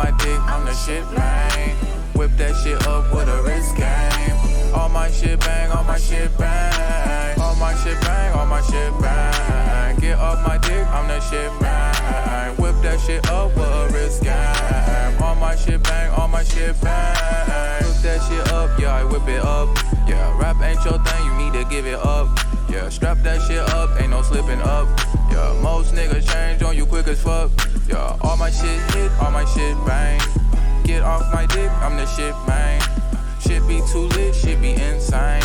my dick, I'm the shit, man. Whip that shit up with a wrist game. All my shit bang, all my shit bang. All my shit bang, all my shit bang. Get off my dick, I'm the shit, man. Whip that shit up with a wrist game. All my shit bang, all my shit bang. Whip that shit up, yeah, I whip it up. Yeah, rap ain't your thing, you need to give it up. Yeah, strap that shit up, ain't no slipping up. Yeah, most niggas change on you quick as fuck. Yeah, all my shit hit, all my shit bang. Get off my dick, I'm the shit, man. Shit be too lit, shit be insane.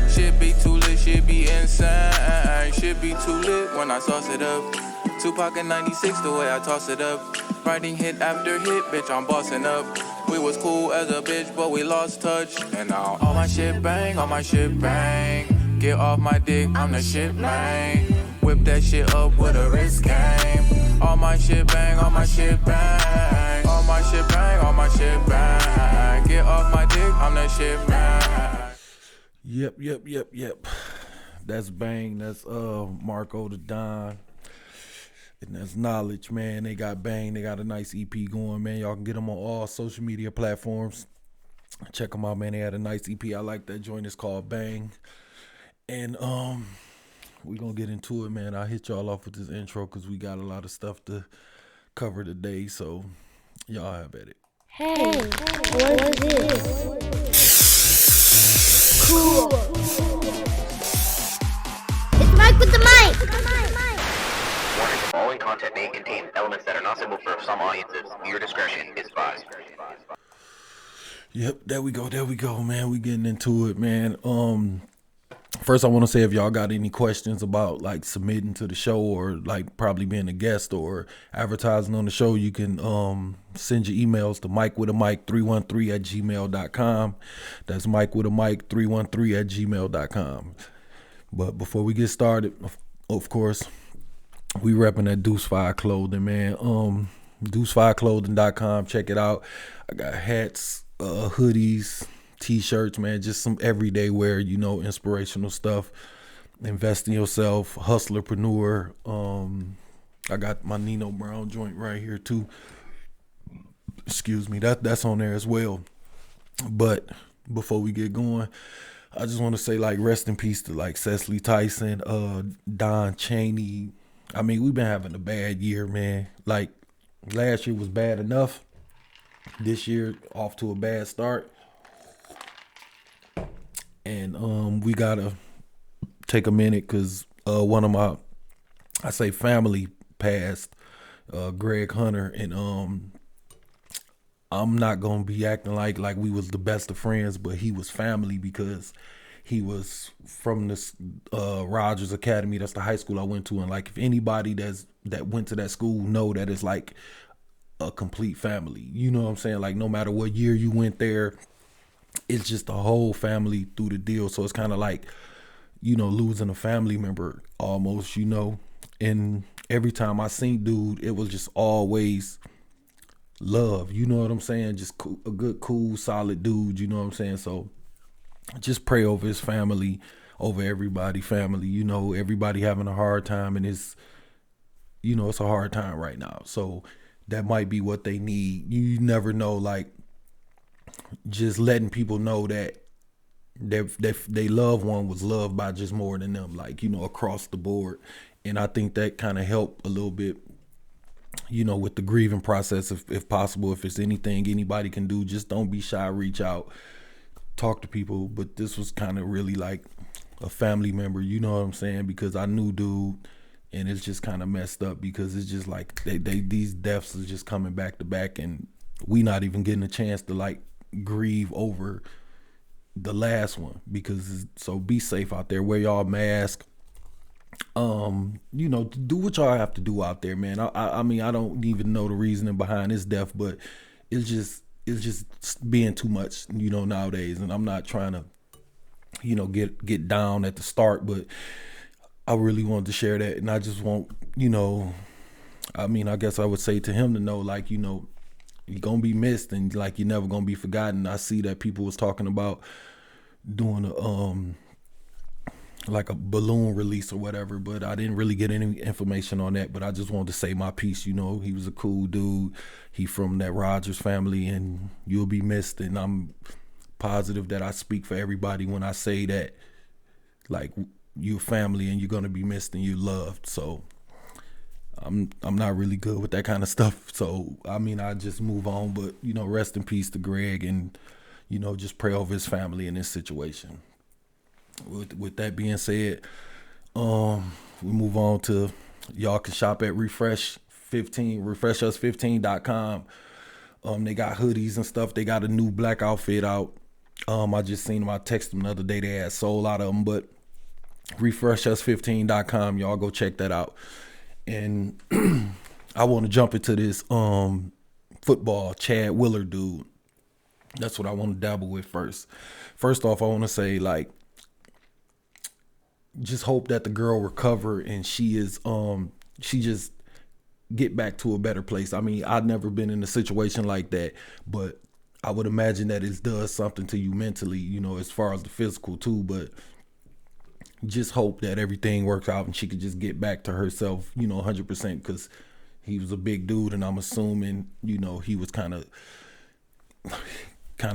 Shit be too lit, shit be insane. Shit be too lit when I sauce it up. Tupac in 96, the way I toss it up. Writing hit after hit, bitch, I'm bossing up. We was cool as a bitch, but we lost touch. And now all my shit bang, all my shit bang. Get off my dick, I'm the shit, man. Whip that shit up with a wrist game. All my shit bang, all my shit bang. All my shit bang, all my shit bang. Get off my dick, I'm the shit, man. Yep. That's Bang. That's Marco the Don. And that's Nolaj, man. They got Bang. They got a nice EP going, man. Y'all can get them on all social media platforms. Check them out, man. They had a nice EP. I like that joint. It's called Bang. And we gonna get into it, man. I'll hit y'all off with this intro because we got a lot of stuff to cover today. So y'all have at it. Hey, what is this? Cool. It's Mike with the mic. Warning, the following content may contain elements that are not suitable for some audiences. Your discretion is advised. Yep, there we go, man. We getting into it, man. First, I want to say if y'all got any questions about like submitting to the show or like probably being a guest or advertising on the show, you can send your emails to mikewithamic313@gmail.com. That's mikewithamic313@gmail.com. But before we get started, of course, we repping that Deuce 5 clothing, man. Deuce5clothing.com. Check it out. I got hats, hoodies, t-shirts, man, just some everyday wear, inspirational stuff. Invest in yourself, hustlerpreneur. I got my Nino Brown joint right here too. Excuse me, that's on there as well. But before we get going, I just want to say like rest in peace to like Cicely Tyson, Chaney. I mean, we've been having a bad year, man. Like last year was bad enough. This year off to a bad start. And we gotta take a minute because one of my, I say family passed, Greg Hunter, and I'm not gonna be acting like we was the best of friends, but he was family because he was from this Rogers Academy. That's the high school I went to, and like if anybody that went to that school know that it's like a complete family. You know what I'm saying? Like no matter what year you went there, it's just the whole family through the deal. So it's kind of like, losing a family member almost, and every time I seen dude, it was just always love. You know what I'm saying? Just a good, cool, solid dude. You know what I'm saying? So just pray over his family, over everybody family, everybody having a hard time, and it's a hard time right now. So that might be what they need. You never know, like, just letting people know that they loved one was loved by just more than them, like, across the board. And I think that kind of helped a little bit, with the grieving process, if possible. If it's anything anybody can do, just don't be shy, reach out, talk to people. But this was kind of really like a family member, you know what I'm saying? Because I knew dude, and it's just kind of messed up because it's just like these deaths are just coming back to back, and we not even getting a chance to like grieve over the last one. So be safe out there, wear y'all mask, do what y'all have to do out there, man. I mean, I don't even know the reasoning behind this death, but it's just being too much, nowadays. And I'm not trying to, get down at the start, but I really wanted to share that. And I just want, I guess I would say to him to know, like, you're gonna be missed, and like you're never gonna be forgotten. I see that people was talking about doing like a balloon release or whatever, but I didn't really get any information on that. But I just wanted to say my piece. You know, he was a cool dude. He from that Rogers family, and you'll be missed. And I'm positive that I speak for everybody when I say that, like, you're family and you're gonna be missed and you're loved. So I'm not really good with that kind of stuff. So I mean, I just move on. But you know, rest in peace to Greg, and you know, just pray over his family in this situation. With that being said, we move on to, y'all can shop at refreshus15.com. They got hoodies and stuff. They got a new black outfit out. I just seen them. I texted them the other day. They had sold out of them, but refreshus15.com, y'all go check that out. And I want to jump into this football Chad Willard dude. That's what I want to dabble with first. First off, I want to say, like, just hope that the girl recover and she just get back to a better place. I mean, I've never been in a situation like that, but I would imagine that it does something to you mentally, you know, as far as the physical too. But just hope that everything works out and she could just get back to herself, you know, 100%, because he was a big dude, and I'm assuming, you know, he was kind of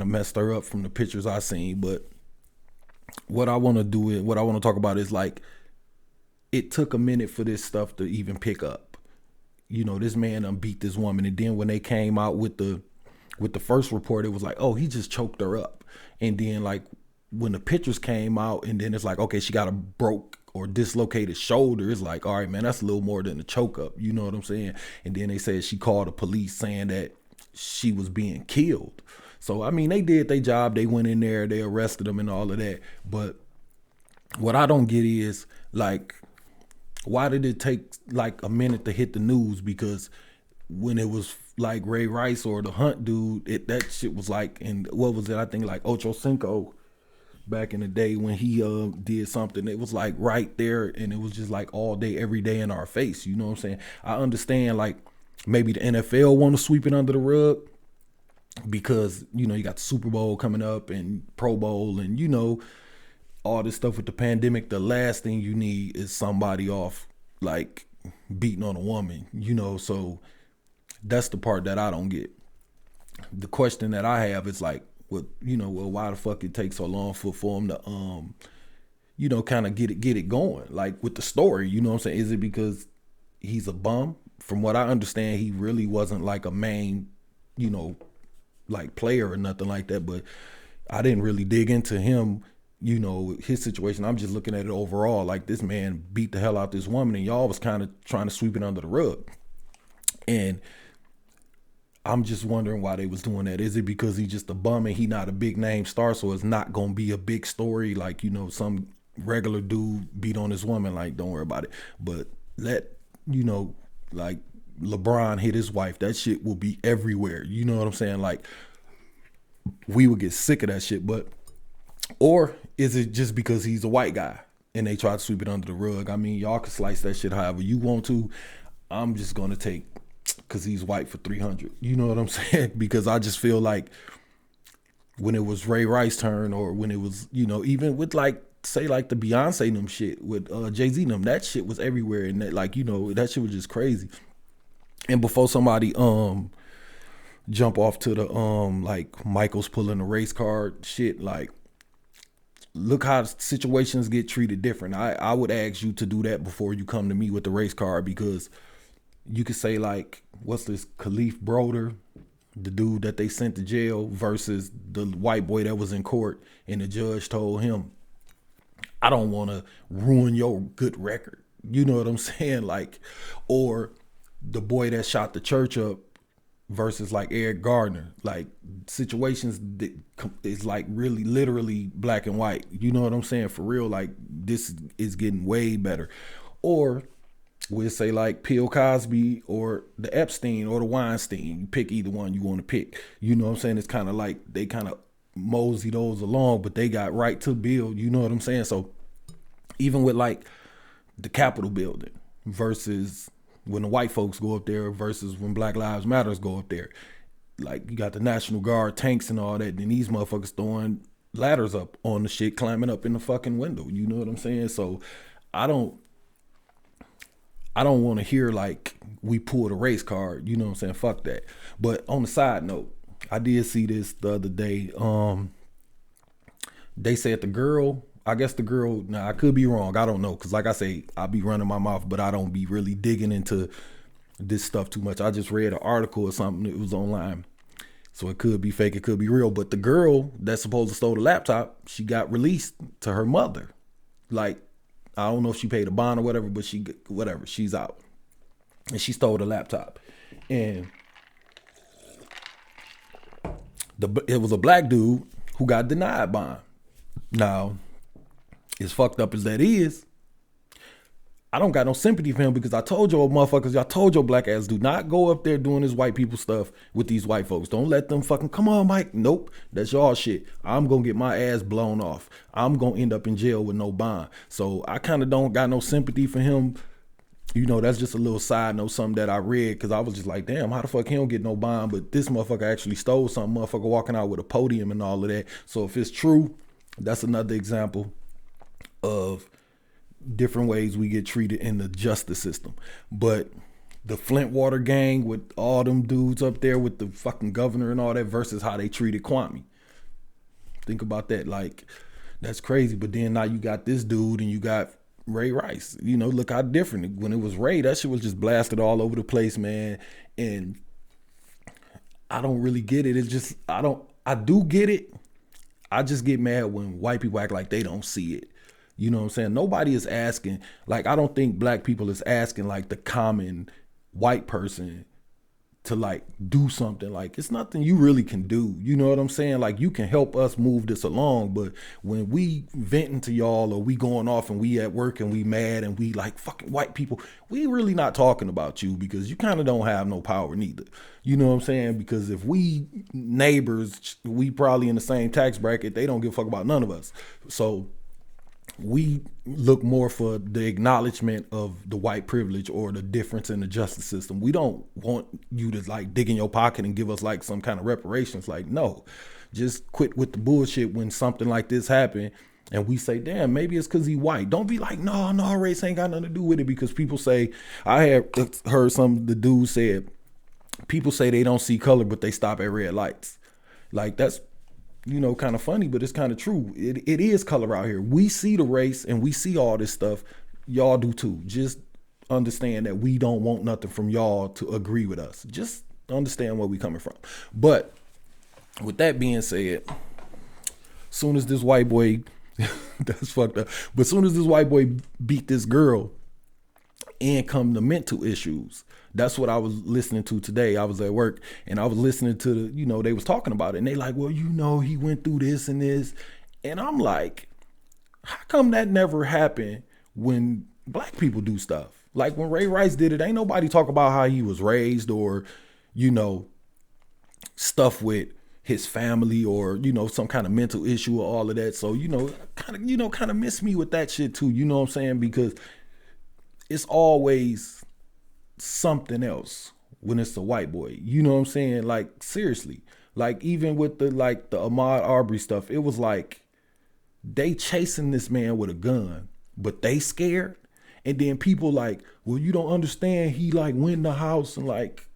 messed her up from the pictures I seen. But what I want to talk about is, like, it took a minute for this stuff to even pick up. You know, this man beat this woman, and then when they came out with the first report, it was like, oh, he just choked her up. And then, like, when the pictures came out, and then it's like, okay, she got a broke or dislocated shoulder. It's like, all right, man, that's a little more than a choke up. You know what I'm saying? And then they said she called the police saying that she was being killed. So, I mean, they did their job. They went in there, they arrested them and all of that. But what I don't get is, like, why did it take like a minute to hit the news? Because when it was like Ray Rice or the Hunt dude, that shit was like, and what was it? I think like Ocho Cinco back in the day when he did something, it was like right there, and it was just like all day, every day in our face. You know what I'm saying? I understand, like, maybe the NFL want to sweep it under the rug, because, you know, you got the Super Bowl coming up and Pro Bowl and, you know, all this stuff with the pandemic. The last thing you need is somebody off, like, beating on a woman, you know. So that's the part that I don't get. The question that I have is, like, what, you know, well, why the fuck it takes so long for him to, you know, kind of get it going, like, with the story, you know what I'm saying? Is it because he's a bum? From what I understand, he really wasn't like a main, you know, like, player or nothing like that. But I didn't really dig into him, you know, his situation. I'm just looking at it overall. Like, this man beat the hell out this woman, and y'all was kind of trying to sweep it under the rug. And I'm just wondering why they was doing that. Is it because he's just a bum and he not a big name star, so it's not gonna be a big story, like, you know, some regular dude beat on his woman, like, don't worry about it. But let, you know, like, LeBron hit his wife, that shit will be everywhere. You know what I'm saying? Like, we would get sick of that shit. But, or is it just because he's a white guy and they try to sweep it under the rug? I mean, y'all can slice that shit however you want to. I'm just gonna take, because he's white, for 300. You know what I'm saying? Because I just feel like when it was Ray Rice's turn, or when it was, you know, even with, like, say, like, the Beyonce and them shit with Jay-Z and them, that shit was everywhere. And that, like, you know, that shit was just crazy. And before somebody jump off to the like, Michael's pulling the race card shit, like, look how situations get treated different. I would ask you to do that before you come to me with the race card, because you could say, like, what's this, Khalif Broder, the dude that they sent to jail, versus the white boy that was in court, and the judge told him, I don't want to ruin your good record. You know what I'm saying? Like, or the boy that shot the church up versus, like, Eric Gardner. Like, situations that is, like, really literally black and white. You know what I'm saying? For real, like, this is getting way better. Or we'll say, like, Bill Cosby or the Epstein or the Weinstein. You pick either one you want to pick. You know what I'm saying? It's kind of like they kind of mosey those along, but they got right to build. You know what I'm saying? So even with, like, the Capitol building versus when the white folks go up there versus when Black Lives Matters go up there, like, you got the National Guard tanks and all that, then these motherfuckers throwing ladders up on the shit, climbing up in the fucking window. You know what I'm saying? So I don't want to hear like we pulled a race card. You know what I'm saying? Fuck that. But on the side note, I did see this the other day. They said the girl, I guess the girl, now I could be wrong. I don't know. Cause like I say, I be running my mouth, but I don't be really digging into this stuff too much. I just read an article or something that was online. So it could be fake, it could be real. But the girl that's supposed to stole the laptop, she got released to her mother. Like, I don't know if she paid a bond or whatever, but she's out. And she stole the laptop. And it was a black dude who got denied bond. Now, as fucked up as that is, I don't got no sympathy for him because I told y'all motherfuckers, y'all told your black ass, do not go up there doing this white people stuff with these white folks. Don't let them fucking, come on, Mike. Nope, that's y'all shit. I'm going to get my ass blown off. I'm going to end up in jail with no bond. So I kind of don't got no sympathy for him. You know, that's just a little side note, something that I read because I was just like, damn, how the fuck he don't get no bond? But this motherfucker actually stole something, motherfucker walking out with a podium and all of that. So if it's true, that's another example of different ways we get treated in the justice system. But the Flintwater gang with all them dudes up there with the fucking governor and all that versus how they treated Kwame. Think about that. Like, that's crazy. But then now you got this dude and you got Ray Rice. You know, look how different. When it was Ray, that shit was just blasted all over the place, man. And I don't really get it. It's just, I do get it. I just get mad when white people act like they don't see it. You know what I'm saying? Nobody is asking, like, I don't think black people is asking like the common white person to like do something. Like, it's nothing you really can do. You know what I'm saying? Like, you can help us move this along, but when we venting to y'all or we going off and we at work and we mad and we like fucking white people, we really not talking about you because you kind of don't have no power neither. You know what I'm saying? Because if we neighbors, we probably in the same tax bracket, they don't give a fuck about none of us. So we look more for the acknowledgement of the white privilege or the difference in the justice system. We don't want you to like dig in your pocket and give us like some kind of reparations. Like, no, just quit with the bullshit when something like this happen and we say, damn, maybe it's because he white. Don't be like, no, race ain't got nothing to do with it, because people say, I have heard the dude said, people say they don't see color, but they stop at red lights. Like, that's, you know, kind of funny, but it's kind of true. It is color out here. We see the race and we see all this stuff. Y'all do too. Just understand that we don't want nothing from y'all to agree with us. Just understand where we coming from. But with that being said, soon as this white boy, that's fucked up. But soon as this white boy beat this girl and come to mental issues, that's what I was listening to today. I was at work and I was listening to the, you know, they was talking about it and they like, well, you know, he went through this and this. And I'm like, how come that never happened when black people do stuff? Like when Ray Rice did it, ain't nobody talk about how he was raised or, you know, stuff with his family or, you know, some kind of mental issue or all of that. So, you know, kind of miss me with that shit too. You know what I'm saying? Because it's always something else when it's a white boy. You know what I'm saying? Like, seriously. Like, even with the Ahmaud Arbery stuff, it was like they chasing this man with a gun, but they scared. And then people like, well, you don't understand. He like went in the house and like,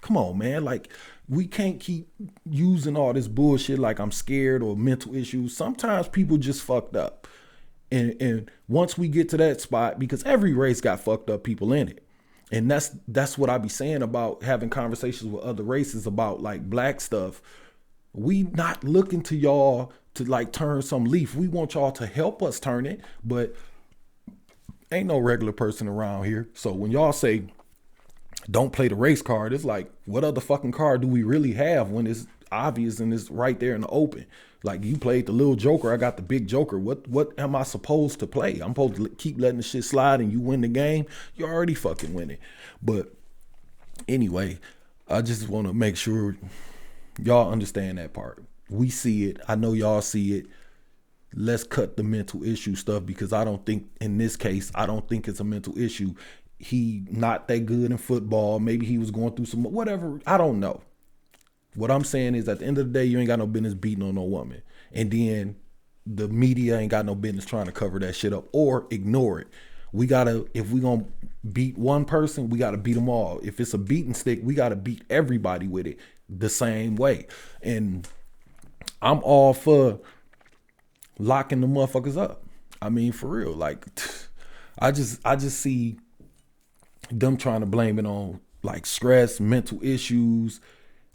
come on, man. Like, we can't keep using all this bullshit like I'm scared or mental issues. Sometimes people just fucked up. And once we get to that spot, because every race got fucked up people in it. And that's what I be saying about having conversations with other races about like black stuff. We not looking to y'all to like turn some leaf. We want y'all to help us turn it, but ain't no regular person around here. So when y'all say don't play the race card, it's like, what other fucking card do we really have when it's obvious and it's right there in the open? Like, you played the little joker, I got the big joker. What am I supposed to play? I'm supposed to keep letting the shit slide and you win the game? You're already fucking winning. But anyway, I just want to make sure y'all understand that part. We see it. I know y'all see it. Let's cut the mental issue stuff, because I don't think in this case, I don't think it's a mental issue. He not that good in football. Maybe he was going through some, whatever. I don't know. What I'm saying is, at the end of the day, you ain't got no business beating on no woman. And then the media ain't got no business trying to cover that shit up or ignore it. We gotta, if we gonna beat one person, we gotta beat them all. If it's a beating stick, we gotta beat everybody with it the same way. And I'm all for locking the motherfuckers up. I mean, for real. Like, I just see them trying to blame it on like stress, mental issues.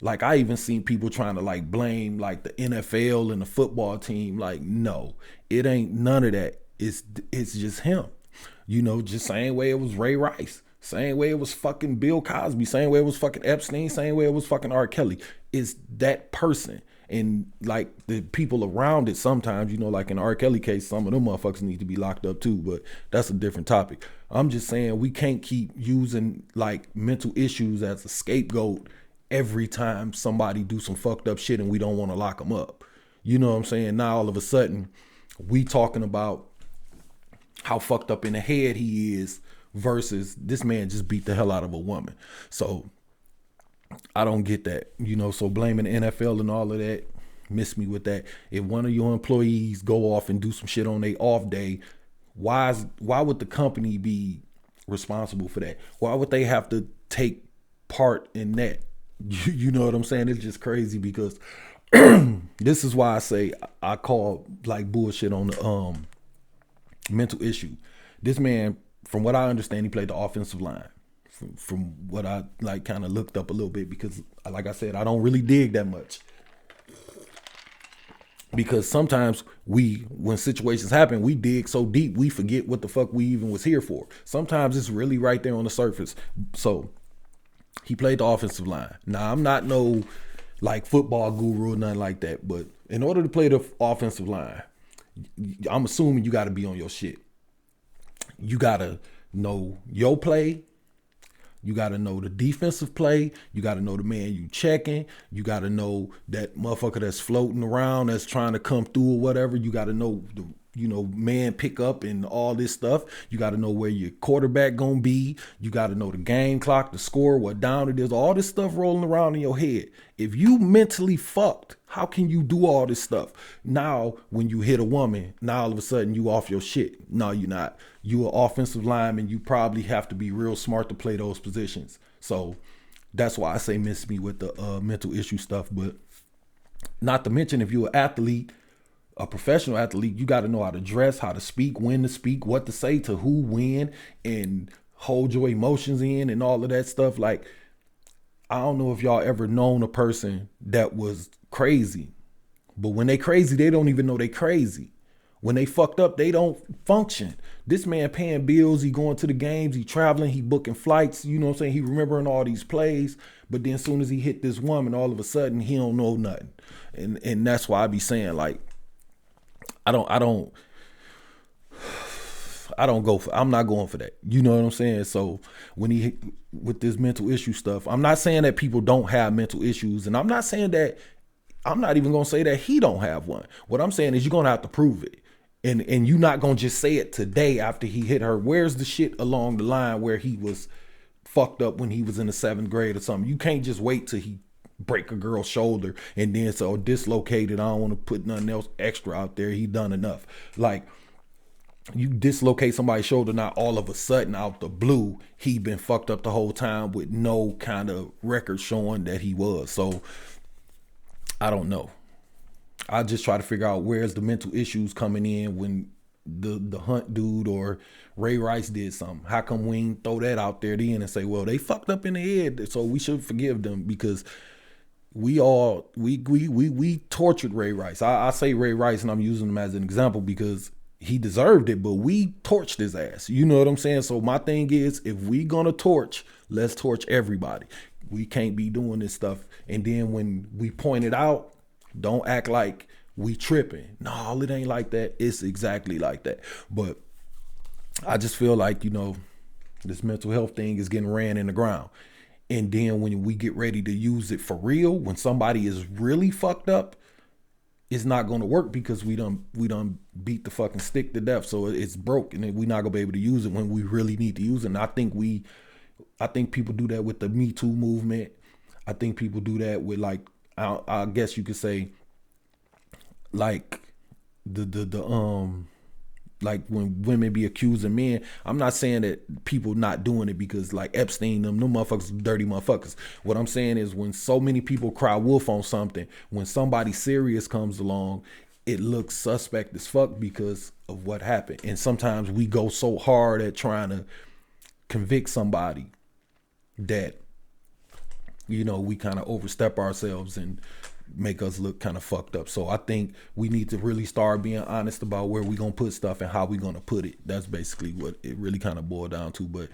Like, I even seen people trying to like blame like the NFL and the football team. Like, no, it ain't none of that. It's just him. You know, just same way it was Ray Rice, same way it was fucking Bill Cosby, same way it was fucking Epstein, same way it was fucking R. Kelly. It's that person. And like the people around it sometimes, you know, like in the R. Kelly case, some of them motherfuckers need to be locked up too, but that's a different topic. I'm just saying we can't keep using like mental issues as a scapegoat every time somebody do some fucked up shit and we don't want to lock them up. You know what I'm saying? Now all of a sudden we talking about how fucked up in the head he is versus this man just beat the hell out of a woman. So I don't get that, you know, so blaming the NFL and all of that, miss me with that. If one of your employees go off and do some shit on their off day, why would the company be responsible for that? Why would they have to take part in that? You know what I'm saying? It's just crazy because this is why I say I call like bullshit on the mental issue. This man, from what I understand, he played the offensive line. From what I like kind of looked up a little bit, because like I said, I don't really dig that much. Because sometimes when situations happen, we dig so deep, we forget what the fuck we even was here for. Sometimes it's really right there on the surface. So he played the offensive line. Now, I'm not no like football guru or nothing like that, but in order to play the offensive line, I'm assuming you got to be on your shit. You got to know your play. You got to know the defensive play. You got to know the man you checking. You got to know that motherfucker that's floating around, that's trying to come through or whatever. You got to know the, you know, man pick up and all this stuff. You got to know where your quarterback gonna be. You got to know the game clock, the score, what down it is, all this stuff rolling around in your head. If you mentally fucked, how can you do all this stuff? Now, when you hit a woman, now all of a sudden you off your shit. No, you're not. You an offensive lineman. You probably have to be real smart to play those positions. So that's why I say miss me with the mental issue stuff. But not to mention, if you're an athlete, a professional athlete, you got to know how to dress, how to speak, when to speak, what to say to who, when, and hold your emotions in and all of that stuff. Like, I don't know if y'all ever known a person that was crazy, but when they crazy, they don't even know they crazy. When they fucked up, they don't function. This man paying bills, he going to the games, he traveling, he booking flights, you know what I'm saying? He remembering all these plays, but then as soon as he hit this woman, all of a sudden he don't know nothing. And that's why I be saying, like, I'm not going for that. You know what I'm saying? So when he with this mental issue stuff, I'm not saying that people don't have mental issues, and I'm not even gonna say that he don't have one. What I'm saying is you're gonna have to prove it. And you're not gonna just say it today after he hit her. Where's the shit along the line where he was fucked up when he was in the 7th grade or something? You can't just wait till he break a girl's shoulder and then say, oh, dislocated, I don't want to put nothing else extra out there, he done enough. Like, you dislocate somebody's shoulder, not all of a sudden out the blue he been fucked up the whole time with no kind of record showing that he was. So I don't know. I just try to figure out where's the mental issues coming in when the Hunt dude or Ray Rice did something. How come we ain't throw that out there then and say, well, they fucked up in the head, so we should forgive them? Because we tortured Ray Rice. I say Ray Rice and I'm using him as an example because he deserved it, but we torched his ass. You know what I'm saying? So my thing is, if we gonna torch, let's torch everybody. We can't be doing this stuff. And then when we point it out, don't act like we tripping. No, it ain't like that. It's exactly like that. But I just feel like, you know, this mental health thing is getting ran in the ground. And then when we get ready to use it for real, when somebody is really fucked up, it's not going to work because we done beat the fucking stick to death. So it's broke and we're not going to be able to use it when we really need to use it. And I think people do that with the Me Too movement. I think people do that with, like, I guess you could say, like, the like when women be accusing men, I'm not saying that people not doing it because like Epstein, them motherfuckers dirty motherfuckers. What I'm saying is when so many people cry wolf on something, when somebody serious comes along, it looks suspect as fuck because of what happened. And sometimes we go so hard at trying to convict somebody that, you know, we kind of overstep ourselves and make us look kind of fucked up. So I think we need to really start being honest about where we gonna put stuff and how we gonna put it. That's basically what it really kind of boiled down to. But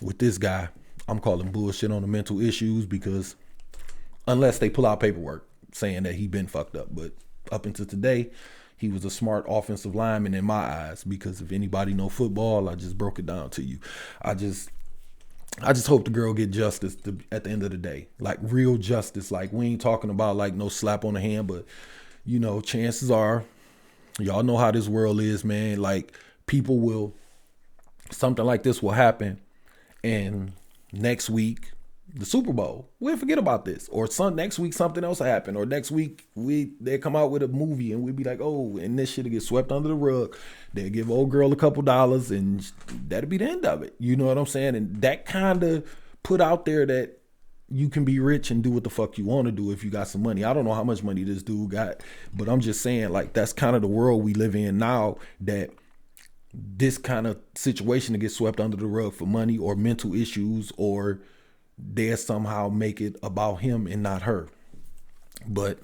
with this guy, I'm calling bullshit on the mental issues because unless they pull out paperwork saying that he been fucked up. But up until today, he was a smart offensive lineman in my eyes, because if anybody know football, I just broke it down to you. I just hope the girl get justice at the end of the day, like real justice. Like we ain't talking about like no slap on the hand, but you know, chances are, y'all know how this world is, man. Like something like this will happen, and next week the Super Bowl, we'll forget about this, or next week something else will happen, or next week they come out with a movie and we'll be like, oh, and this shit'll get swept under the rug. They'll give old girl a couple dollars and that'll be the end of it. You know what I'm saying? And that kind of put out there that you can be rich and do what the fuck you want to do if you got some money. I don't know how much money this dude got, but I'm just saying, like, that's kind of the world we live in now, that this kind of situation to get swept under the rug for money or mental issues, or they somehow make it about him and not her. But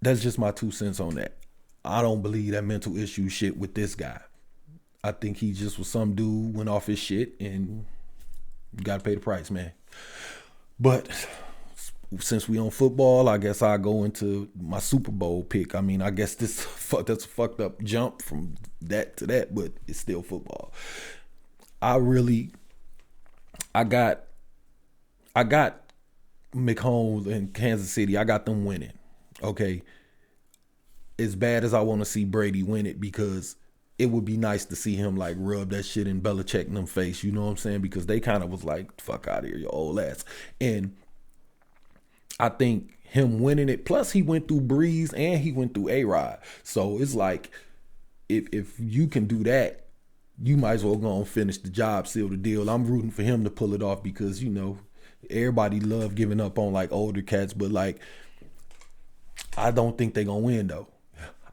that's just my 2 cents on that. I don't believe that mental issue shit with this guy. I think he just was some dude, went off his shit, and you gotta pay the price, man. But since we on football, I guess I'll go into my Super Bowl pick. I mean, I guess that's a fucked up jump from that to that, but it's still football. I got McCombs and Kansas City. I got them winning. Okay. As bad as I want to see Brady win it, because it would be nice to see him like rub that shit in Belichick and them face. You know what I'm saying? Because they kind of was like, fuck out of here, your old ass. And I think him winning it, plus he went through Breeze and he went through A-Rod. So it's like, if you can do that, you might as well go and finish the job, seal the deal. I'm rooting for him to pull it off because, you know, everybody love giving up on like older cats, but like, I don't think they're going to win though.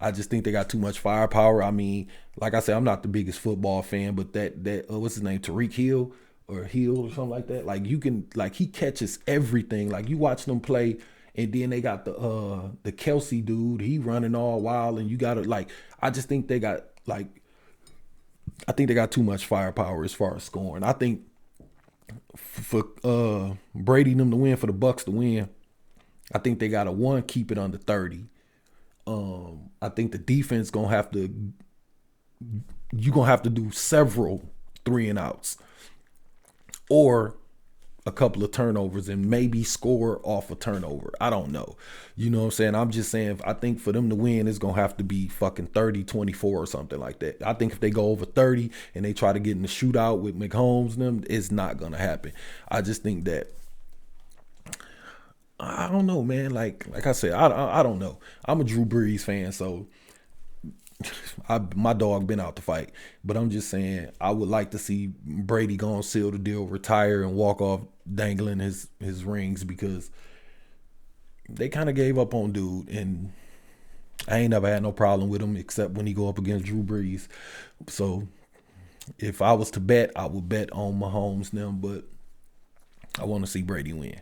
I just think they got too much firepower. I mean, like I said, I'm not the biggest football fan, but that what's his name? Tariq Hill or something like that. Like you can, like he catches everything. Like you watch them play, and then they got the Kelsey dude, he running all wild, and you gotta like, I just think they got too much firepower as far as scoring. I think for Brady and them to win, for the Bucks to win, I think they gotta keep it under 30. I think the defense you're gonna have to do several 3-and-outs or a couple of turnovers and maybe score off a turnover. I don't know. You know what I'm saying? I'm just saying, I think for them to win, it's gonna have to be fucking 30-24 or something like that. I think if they go over 30 and they try to get in the shootout with McCombs and them, it's not gonna happen. I just think that, I don't know, man. Like I said, I don't know. I'm a Drew Brees fan, so my dog been out to fight. But I'm just saying, I would like to see Brady go and seal the deal, retire, and walk off dangling his rings, because they kind of gave up on dude, and I ain't never had no problem with him except when he go up against Drew Brees. So if I was to bet, I would bet on Mahomes now, but I want to see Brady win.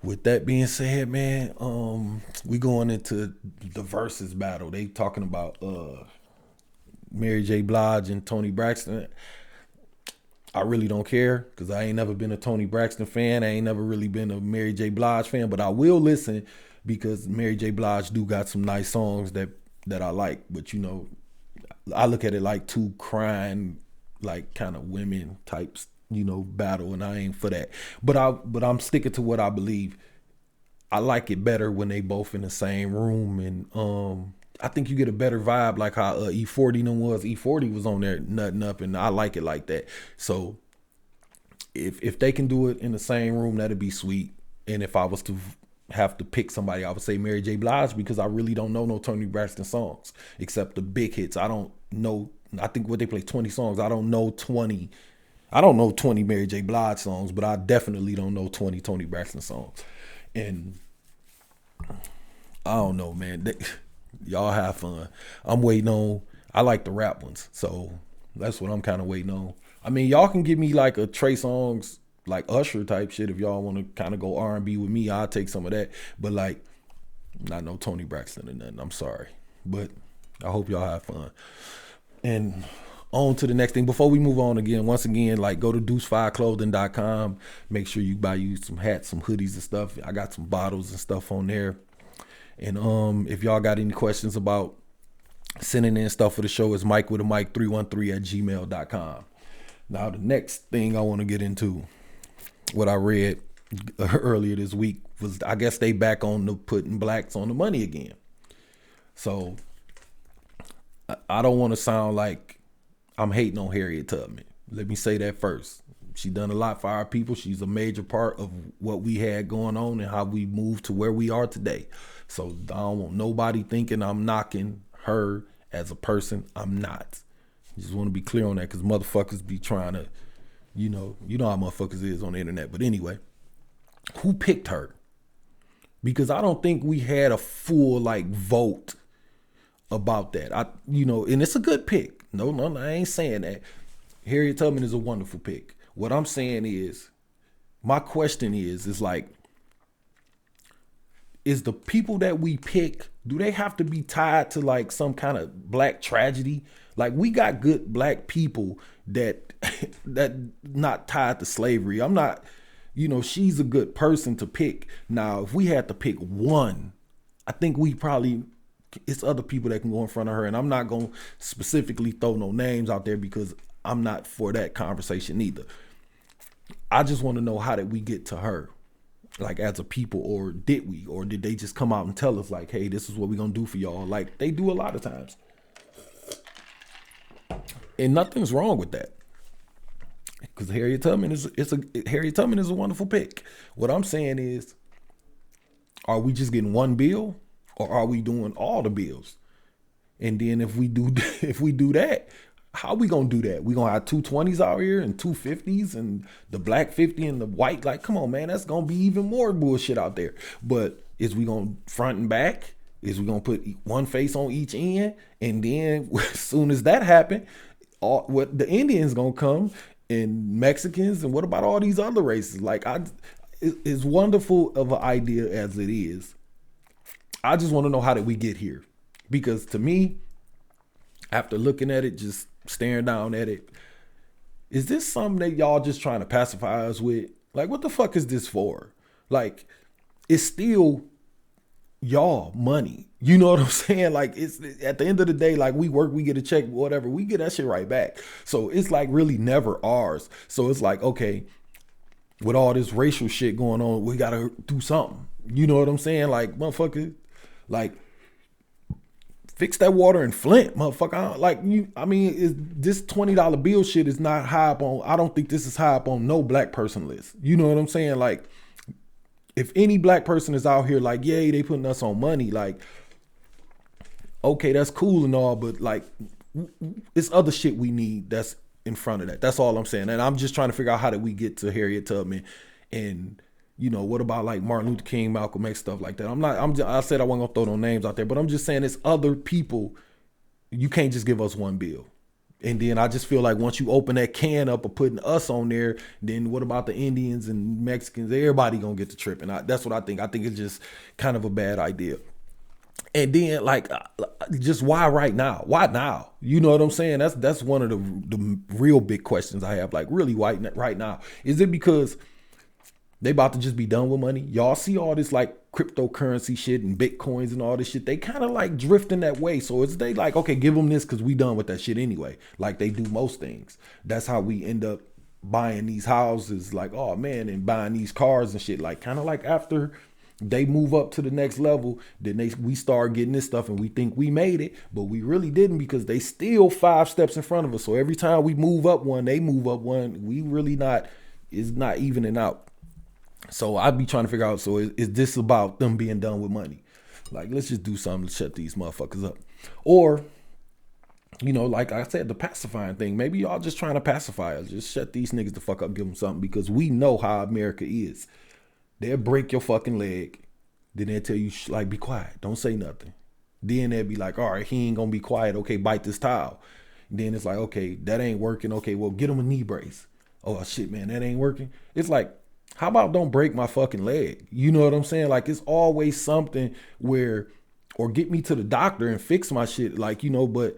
With that being said, man, we going into the versus battle. They talking about Mary J. Blige and Toni Braxton. I really don't care, because I ain't never been a Toni Braxton fan. I ain't never really been a Mary J. Blige fan, but I will listen, because Mary J. Blige do got some nice songs that I like. But, you know, I look at it like two crying, like kind of women types, you know, battle, and I ain't for that. But I'm sticking to what I believe. I like it better when they both in the same room, and I think you get a better vibe, like how E40 them was. E40 was on there nutting up, and I like it like that. So if they can do it in the same room, that'd be sweet. And if I was to have to pick somebody, I would say Mary J. Blige, because I really don't know no Toni Braxton songs except the big hits. I don't know. I think what they play 20 songs. I don't know 20 Mary J. Blige songs, but I definitely don't know 20 Toni Braxton songs. And I don't know, man. Y'all have fun. I'm waiting on. I like the rap ones, so that's what I'm kind of waiting on. I mean, y'all can give me like a Trey Songz, like Usher type shit if y'all want to kind of go R&B with me. I'll take some of that, but like not no Toni Braxton or nothing. I'm sorry, but I hope y'all have fun. And on to the next thing. Before we move on again, once again, like go to deuce5clothing.com. Make sure you buy you some hats, some hoodies and stuff. I got some bottles and stuff on there. And if y'all got any questions about sending in stuff for the show, it's Mike with a Mike 313@gmail.com. Now the next thing I want to get into, what I read earlier this week was, I guess they back on the putting blacks on the money again. So I don't want to sound like I'm hating on Harriet Tubman. Let me say that first. She done a lot for our people. She's a major part of what we had going on and how we moved to where we are today. So I don't want nobody thinking I'm knocking her as a person. I'm not. Just want to be clear on that, because motherfuckers be trying to, you know how motherfuckers is on the internet. But anyway, who picked her? Because I don't think we had a full like vote about that. And it's a good pick. No, I ain't saying that. Harriet Tubman is a wonderful pick. What I'm saying is, my question is like, is the people that we pick, do they have to be tied to like some kind of black tragedy? Like, we got good black people that not tied to slavery. I'm not, she's a good person to pick. Now, if we had to pick one, I think it's other people that can go in front of her. And I'm not going to specifically throw no names out there because I'm not for that conversation either. I just want to know, how did we get to her? Like, as a people, or did they just come out and tell us like, hey, this is what we're going to do for y'all? Like they do a lot of times. And nothing's wrong with that, because Harriet Tubman is a wonderful pick. What I'm saying is, are we just getting one bill, or are we doing all the bills? And then if we do that, how we gonna do that? We gonna have 220s out here and 250s and the black 50 and the white? Like, come on, man, that's gonna be even more bullshit out there. But is we gonna front and back? Is we gonna put one face on each end? And then as soon as that happen, what the Indians gonna come, and Mexicans, and what about all these other races? Like, it's wonderful of an idea as it is. I just want to know, how did we get here? Because to me, after looking at it, just staring down at it, is this something that y'all just trying to pacify us with? Like, what the fuck is this for? Like, it's still y'all money. You know what I'm saying? Like, it's at the end of the day, like, we work, we get a check, whatever, we get that shit right back. So it's like really never ours. So it's like, okay, with all this racial shit going on, we gotta do something. You know what I'm saying? Like, motherfucker, like, fix that water in Flint, motherfucker. Is this $20 bill shit is not high up on, I don't think this is high up on no black person list. You know what I'm saying? Like, if any black person is out here like, yay, they putting us on money, like, okay, that's cool and all, but like, it's other shit we need that's in front of that. That's all I'm saying. And I'm just trying to figure out, how did we get to Harriet Tubman? And what about like Martin Luther King, Malcolm X, stuff like that? I said I wasn't gonna throw no names out there, but I'm just saying it's other people. You can't just give us one bill. And then I just feel like once you open that can up of putting us on there, then what about the Indians and Mexicans? Everybody gonna get the trip. And that's what I think. I think it's just kind of a bad idea. And then, like, just why right now? Why now? You know what I'm saying? That's one of the real big questions I have. Like, really, why right now? Is it because they about to just be done with money? Y'all see all this like cryptocurrency shit and bitcoins and all this shit. They kind of like drifting that way. So it's they like, okay, give them this because we done with that shit anyway. Like they do most things. That's how we end up buying these houses. Like, oh man, and buying these cars and shit. Like, kind of like after they move up to the next level, then we start getting this stuff and we think we made it, but we really didn't, because they still 5 steps in front of us. So every time we move up one, they move up one. We really it's not evening out. So I'd be trying to figure out, so is this about them being done with money? Like, let's just do something to shut these motherfuckers up. Or, like I said, the pacifying thing. Maybe y'all just trying to pacify us. Just shut these niggas the fuck up, give them something. Because we know how America is. They'll break your fucking leg. Then they'll tell you, like, be quiet. Don't say nothing. Then they'll be like, all right, he ain't gonna be quiet. Okay, bite this towel. And then it's like, okay, that ain't working. Okay, well, get him a knee brace. Oh, shit, man, that ain't working. It's like, how about don't break my fucking leg? You know what I'm saying? Like, it's always something where, or get me to the doctor and fix my shit. Like, but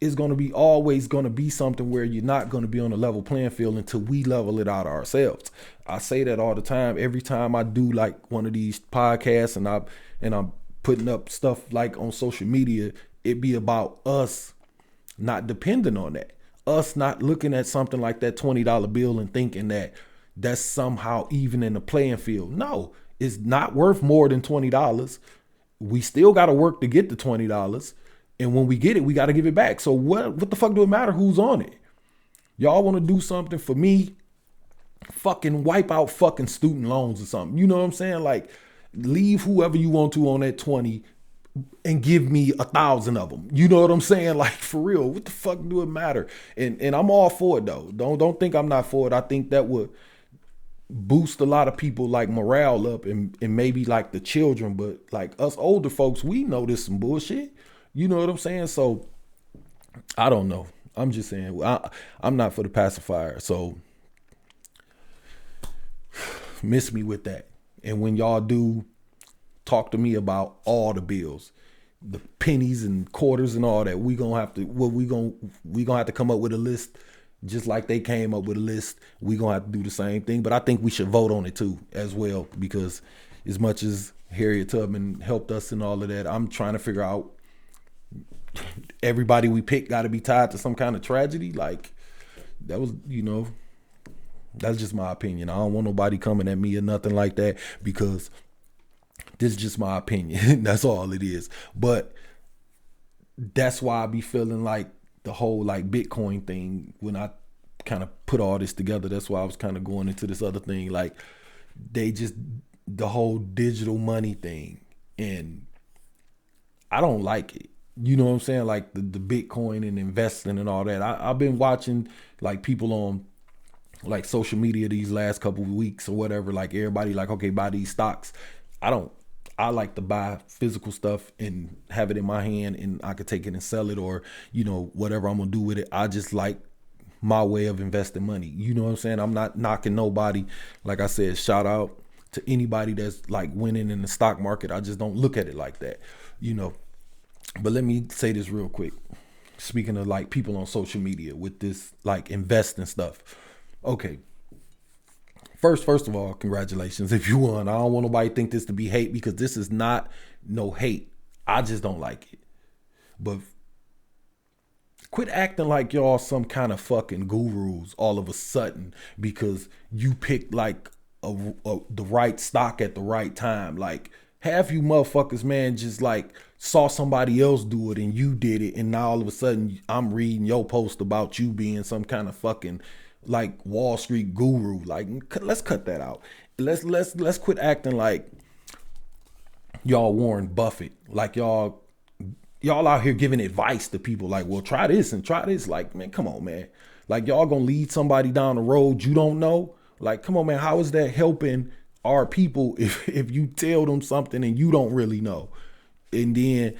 it's going to be always going to be something where you're not going to be on a level playing field until we level it out ourselves. I say that all the time. Every time I do like one of these podcasts and I'm putting up stuff like on social media, it be about us not depending on that. Us not looking at something like that $20 bill and thinking that that's somehow even in the playing field. No, it's not worth more than $20. We still got to work to get the $20. And when we get it, we got to give it back. So what the fuck do it matter who's on it? Y'all want to do something for me? Fucking wipe out fucking student loans or something. You know what I'm saying? Like, leave whoever you want to on that 20 and give me 1,000 of them. You know what I'm saying? Like, for real, what the fuck do it matter? And I'm all for it though. Don't think I'm not for it. I think that would boost a lot of people like morale up and maybe like the children, but like us older folks, we know this some bullshit. You know what I'm saying? So I don't know. I'm just saying I'm not for the pacifier. So miss me with that. And when y'all do, talk to me about all the bills, the pennies and quarters and all that. We gonna have to come up with a list, just like they came up with a list. We gonna have to do the same thing. But I think we should vote on it too, as well, because as much as Harriet Tubman helped us and all of that, I'm trying to figure out, everybody we pick got to be tied to some kind of tragedy. Like, that was, that's just my opinion. I don't want nobody coming at me or nothing like that, because this is just my opinion. That's all it is. But that's why I be feeling like the whole like Bitcoin thing, when I kind of put all this together, that's why I was kind of going into this other thing. Like, the whole digital money thing, and I don't like it. You know what I'm saying? Like the Bitcoin and investing and all that. I've been watching like people on like social media these last couple of weeks or whatever, like everybody like, okay, buy these stocks. I like to buy physical stuff and have it in my hand, and I could take it and sell it, or, whatever I'm gonna do with it. I just like my way of investing money. You know what I'm saying? I'm not knocking nobody. Like I said, shout out to anybody that's like winning in the stock market. I just don't look at it like that, But let me say this real quick. Speaking of like people on social media with this like investing stuff. Okay. First of all, congratulations if you won. I don't want nobody to think this to be hate, because this is not no hate. I just don't like it. But quit acting like y'all some kind of fucking gurus all of a sudden because you picked like the right stock at the right time. Like, half you motherfuckers, man, just like saw somebody else do it and you did it, and now all of a sudden I'm reading your post about you being some kind of fucking like Wall Street guru. Like, let's cut that out. Let's quit acting like y'all Warren Buffett. Like y'all out here giving advice to people like, well, try this and try this. Like, man, come on, man. Like, y'all gonna lead somebody down the road you don't know? Like, come on, man. How is that helping our people if you tell them something and you don't really know? And then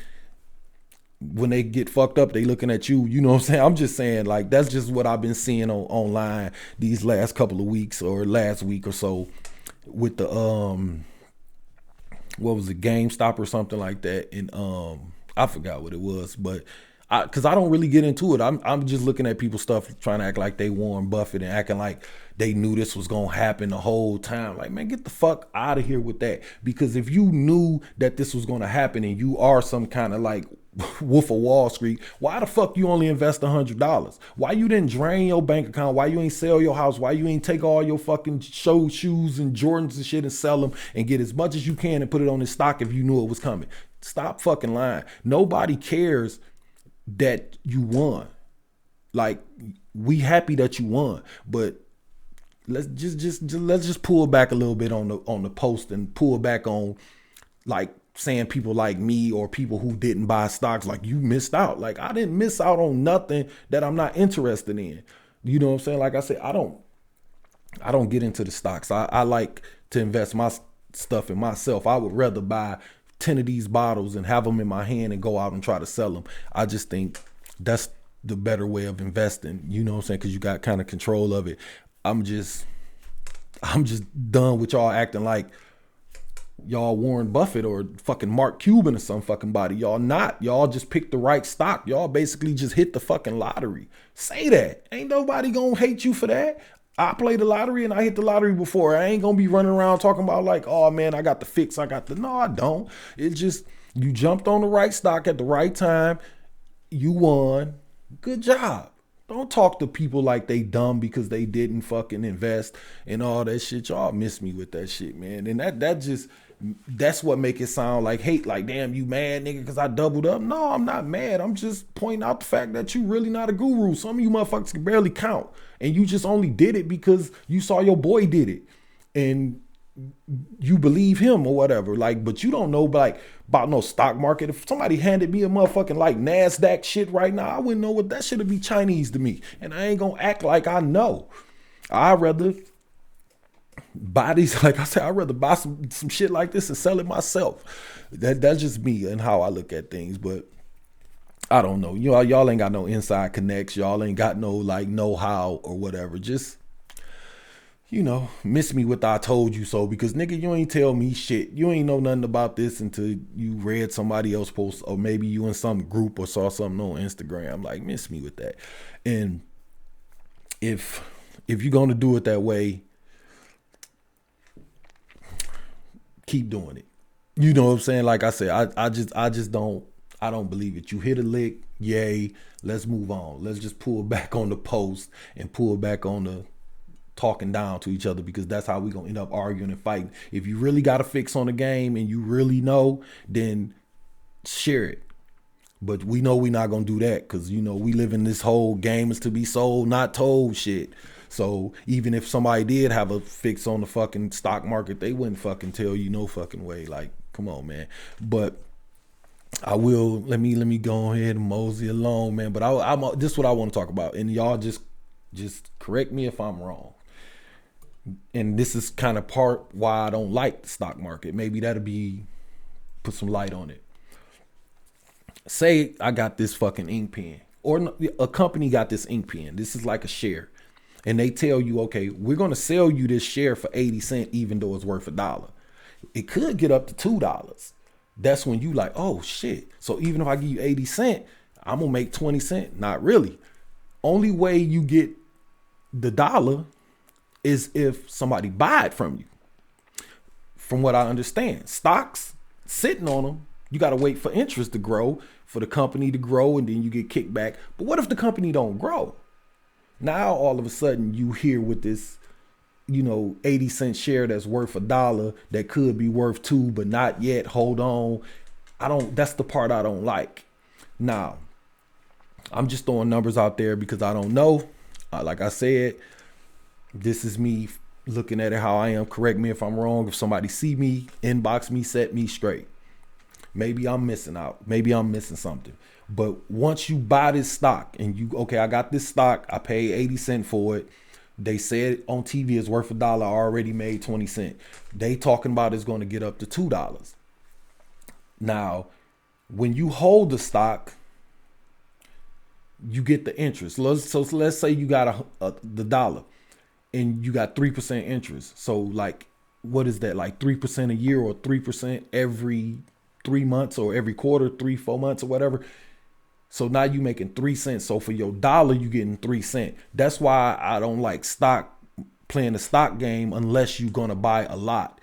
when they get fucked up, they looking at you. You know what I'm saying? I'm just saying, like, that's just what I've been seeing online these last couple of weeks, or last week or so, with the what was it, GameStop or something like that. And I forgot what it was, but because I don't really get into it. I'm just looking at people's stuff, trying to act like they Warren Buffett and acting like they knew this was gonna happen the whole time. Like, man, get the fuck out of here with that. Because if you knew that this was gonna happen and you are some kind of like Wolf of Wall Street, why the fuck you only invest $100? Why you didn't drain your bank account? Why you ain't sell your house? Why you ain't take all your fucking shoes and Jordans and shit and sell them and get as much as you can and put it on this stock if you knew it was coming? Stop fucking lying. Nobody cares that you won. Like, we happy that you won, but let's just pull back a little bit on the post and pull back on like saying people like me or people who didn't buy stocks, like you missed out. Like I didn't miss out on nothing that I'm not interested in. You know what I'm saying? Like I said, I don't get into the stocks. I like to invest my stuff in myself. I would rather buy 10 of these bottles and have them in my hand and go out and try to sell them. I just think that's the better way of investing. You know what I'm saying? Because you got kind of control of it. I'm just done with y'all acting like y'all Warren Buffett or fucking Mark Cuban or some fucking body. Y'all not. Y'all just picked the right stock. Y'all basically just hit the fucking lottery. Say that. Ain't nobody gonna hate you for that. I played the lottery and I hit the lottery before. I ain't gonna be running around talking about like, oh man, I got the fix. No, I don't. It's just, you jumped on the right stock at the right time. You won. Good job. Don't talk to people like they dumb because they didn't fucking invest and all that shit. Y'all miss me with that shit, man. And that's what make it sound like hate. Like, damn, you mad, nigga, because I doubled up. No, I'm not mad. I'm just pointing out the fact that you really not a guru. Some of you motherfuckers can barely count. And you just only did it because you saw your boy did it. And you believe him or whatever. Like, but you don't know like about no stock market. If somebody handed me a motherfucking like NASDAQ shit right now, I wouldn't know what that shit would be Chinese to me. And I ain't gonna act like I know. I'd rather buy these, like I said, I'd rather buy some shit like this and sell it myself. That's just me and how I look at things. But I don't know. Y'all ain't got no inside connects. Y'all ain't got no like know-how or whatever. Just, miss me with I told you so, because nigga, you ain't tell me shit. You ain't know nothing about this until you read somebody else post, or maybe you in some group or saw something on Instagram. Like, miss me with that. And if you're gonna do it that way, keep doing it. You know what I'm saying? Like I said, I just don't believe it. You hit a lick, yay, let's move on. Let's just pull back on the post and pull back on the talking down to each other, because that's how we gonna end up arguing and fighting. If you really got a fix on the game and you really know, then share it. But we know we're not gonna do that, because we live in this whole game is to be sold, not told shit. So even if somebody did have a fix on the fucking stock market, they wouldn't fucking tell you no fucking way. Like, come on, man. But I will, let me go ahead and mosey along, man. But I'm this is what I want to talk about, and y'all just correct me if I'm wrong. And this is kind of part why I don't like the stock market. Maybe that'll put some light on it. Say I got this fucking ink pen, or a company got this ink pen. This is like a share. And they tell you, okay, we're going to sell you this share for 80 cents, even though it's worth $1. It could get up to $2. That's when you like, oh shit. So even if I give you 80 cents, I'm going to make 20 cents. Not really. Only way you get the dollar is if somebody buy it from you. From what I understand, stocks sitting on them, you got to wait for interest to grow, for the company to grow, and then you get kicked back. But what if the company don't grow? Now all of a sudden you here with this, 80 cent share that's worth $1 that could be worth $2, but not yet. Hold on. That's the part I don't like. Now, I'm just throwing numbers out there because I don't know. Like I said, this is me looking at it how I am. Correct me if I'm wrong. If somebody see me, inbox me, set me straight. Maybe I'm missing out. Maybe I'm missing something. But once you buy this stock and I got this stock, I paid 80 cents for it. They said on TV it's worth $1. I already made 20 cents. They talking about it's going to get up to $2. Now, when you hold the stock, you get the interest. So let's say you got the dollar and you got 3% interest. So like, what is that? Like 3% a year, or 3% every 3 months, or every quarter, 3-4 months or whatever. So now you making 3 cents. So for your dollar, you getting 3 cents. That's why I don't like playing the stock game unless you're going to buy a lot.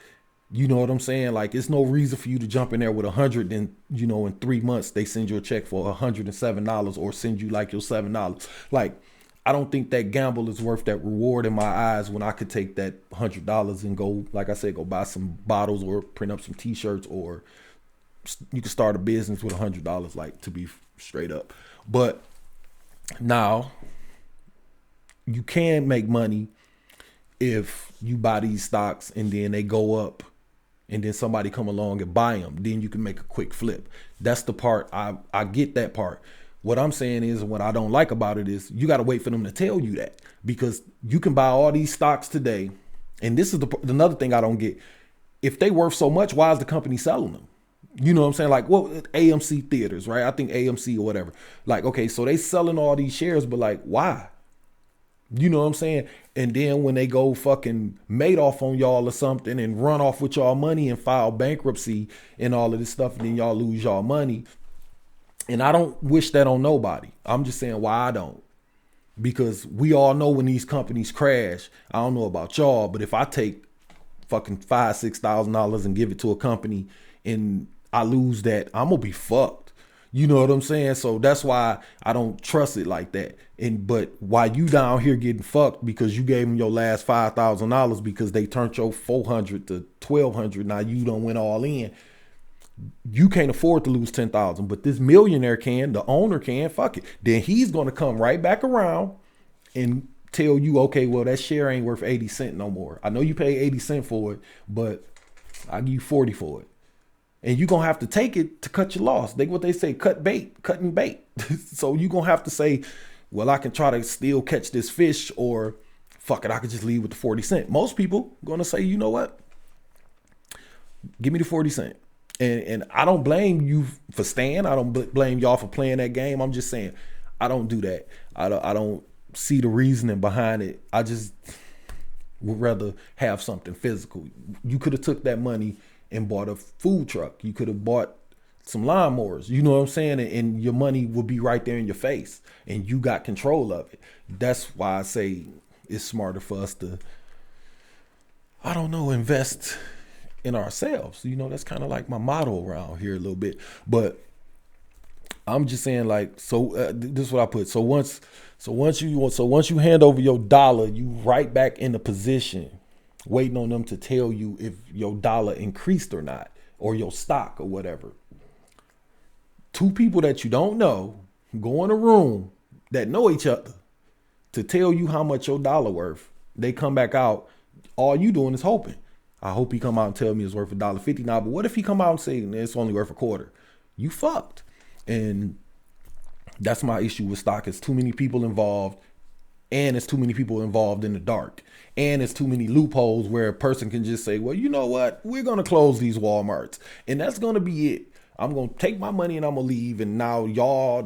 You know what I'm saying? Like, it's no reason for you to jump in there with 100 and, in 3 months, they send you a check for $107 or send you like your $7. Like, I don't think that gamble is worth that reward in my eyes when I could take that $100 and go, like I said, go buy some bottles or print up some t-shirts, or you can start a business with $100, like, to be straight up. But now you can make money if you buy these stocks and then they go up and then somebody come along and buy them, then you can make a quick flip. That's the part I get that part. What I'm saying is, what I don't like about it is you got to wait for them to tell you that, because you can buy all these stocks today. And this is another thing I don't get. If they worth so much, why is the company selling them? You know what I'm saying? Like, well, AMC theaters, right? I think AMC or whatever. Like, okay, so they selling all these shares, but like, why? You know what I'm saying? And then when they go fucking Madoff on y'all or something and run off with y'all money and file bankruptcy and all of this stuff, and then y'all lose y'all money. And I don't wish that on nobody. I'm just saying why I don't. Because we all know when these companies crash, I don't know about y'all, but if I take fucking $5,000-$6,000 and give it to a company and I lose that, I'm gonna be fucked. You know what I'm saying? So that's why I don't trust it like that. But while you down here getting fucked because you gave them your last $5,000 because they turned your $400 to $1,200, now you done went all in. You can't afford to lose 10,000, but this millionaire can, the owner can, fuck it. Then he's going to come right back around and tell you, okay, well, that share ain't worth 80 cents no more. I know you pay 80 cents for it, but I'll give you 40 for it. And you're going to have to take it to cut your loss. What they say, cutting bait. So you're going to have to say, well, I can try to still catch this fish, or fuck it, I could just leave with the 40 cents. Most people going to say, you know what? Give me the 40 cents. And I don't blame you for staying. I don't blame y'all for playing that game. I'm just saying, I don't do that. I don't see the reasoning behind it. I just would rather have something physical. You could have took that money and bought a food truck. You could have bought some lawnmowers. You know what I'm saying? And your money would be right there in your face, and you got control of it. That's why I say it's smarter for us to, I don't know, invest in ourselves. You know, that's kind of like my motto around here a little bit. But I'm just saying, like, so this is what I put. So once you hand over your dollar, you right back in the position waiting on them to tell you if your dollar increased or not, or your stock or whatever. Two people that you don't know go in a room that know each other to tell you how much your dollar worth. They come back out. All you doing is hoping. I hope he come out and tell me it's worth $1.50 now. But what if he come out and say it's only worth a quarter? You fucked. And that's my issue with stock. It's too many people involved, and it's too many people involved in the dark, and it's too many loopholes where a person can just say, well, you know what? We're going to close these Walmarts, and that's going to be it. I'm going to take my money and I'm going to leave. And now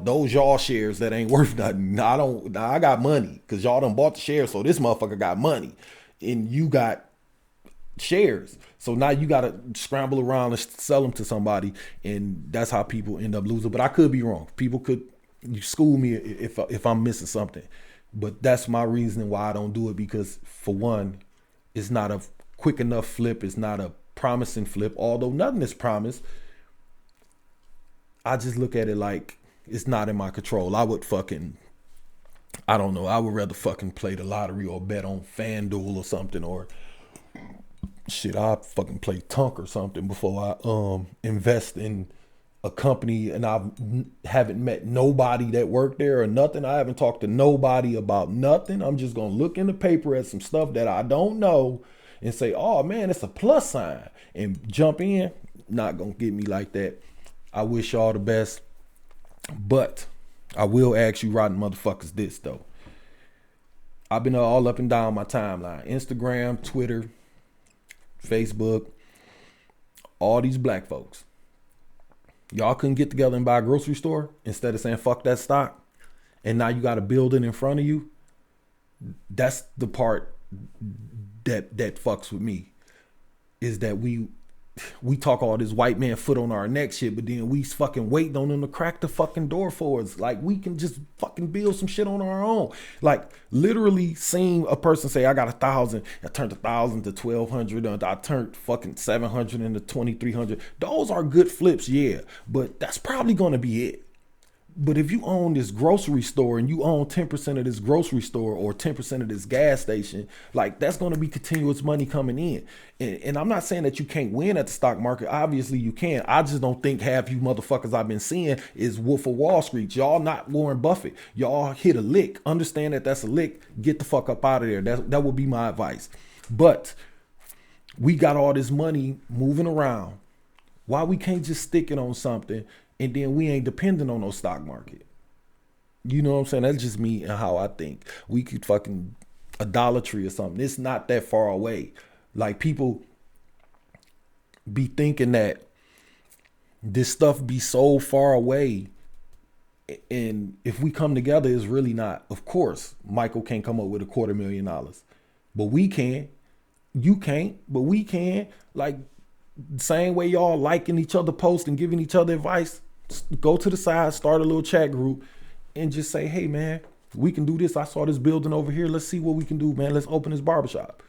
those y'all shares that ain't worth nothing. I got money because y'all done bought the shares. So this motherfucker got money and you got shares. So now you got to scramble around and sell them to somebody. And that's how people end up losing. But I could be wrong. You school me if I'm missing something. But that's my reasoning why I don't do it. Because for one, it's not a quick enough flip. It's not a promising flip. Although nothing is promised. I just look at it like it's not in my control. I would rather fucking play the lottery or bet on FanDuel or something, or shit, I fucking play Tunk or something before I invest in a company. And I haven't met nobody that worked there or nothing. I haven't talked to nobody about nothing. I'm just gonna look in the paper at some stuff that I don't know and say, oh man, it's a plus sign, and jump in. Not gonna get me like that. I wish y'all the best, but I will ask you rotten motherfuckers this though. I've been all up and down my timeline. Instagram, Twitter, Facebook, all these black folks. Y'all couldn't get together and buy a grocery store instead of saying fuck that stock, and now you got a building in front of you. That's the part that fucks with me, is that we talk all this white man foot on our neck shit, but then we fucking waiting on them to crack the fucking door for us. Like we can just fucking build some shit on our own. Like literally seeing a person say, I got 1,000, I turned 1,000 to 1,200, I turned fucking 700 into 2,300. Those are good flips, yeah, but that's probably gonna be it. But if you own this grocery store and you own 10% of this grocery store or 10% of this gas station, like that's going to be continuous money coming in. And I'm not saying that you can't win at the stock market. Obviously you can. I just don't think half you motherfuckers I've been seeing is Wolf of Wall Street. Y'all not Warren Buffett. Y'all hit a lick. Understand that that's a lick. Get the fuck up out of there. That would be my advice. But we got all this money moving around. Why we can't just stick it on something and then we ain't dependent on no stock market? You know what I'm saying? That's just me and how I think. We could fucking idolatry or something. It's not that far away. Like people be thinking that this stuff be so far away. And if we come together, it's really not. Of course, Michael can't come up with $250,000, but we can. You can't, but we can. Like, same way y'all liking each other posts and giving each other advice, go to the side, start a little chat group and just say, hey man, we can do this. I saw this building over here. Let's see what we can do, man. Let's open this barbershop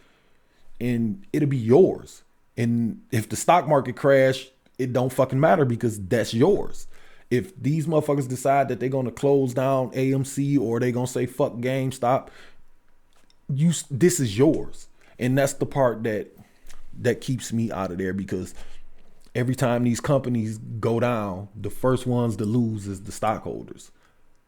and it'll be yours. And if the stock market crash, it don't fucking matter because that's yours. If these motherfuckers decide that they're going to close down AMC or they going to say fuck GameStop, this is yours. And that's the part that keeps me out of there, because every time these companies go down, the first ones to lose is the stockholders.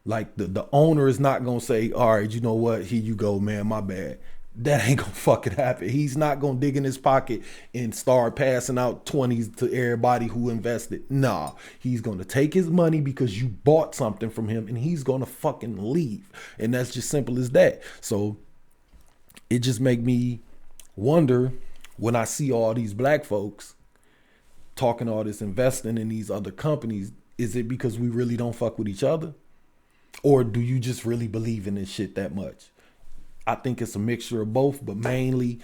Like the owner is not going to say, all right, you know what? Here you go, man. My bad. That ain't going to fucking happen. He's not going to dig in his pocket and start passing out 20s to everybody who invested. Nah, he's going to take his money because you bought something from him and he's going to fucking leave. And that's just simple as that. So it just make me wonder when I see all these black folks talking all this investing in these other companies, is it because we really don't fuck with each other? Or do you just really believe in this shit that much? I think it's a mixture of both, but mainly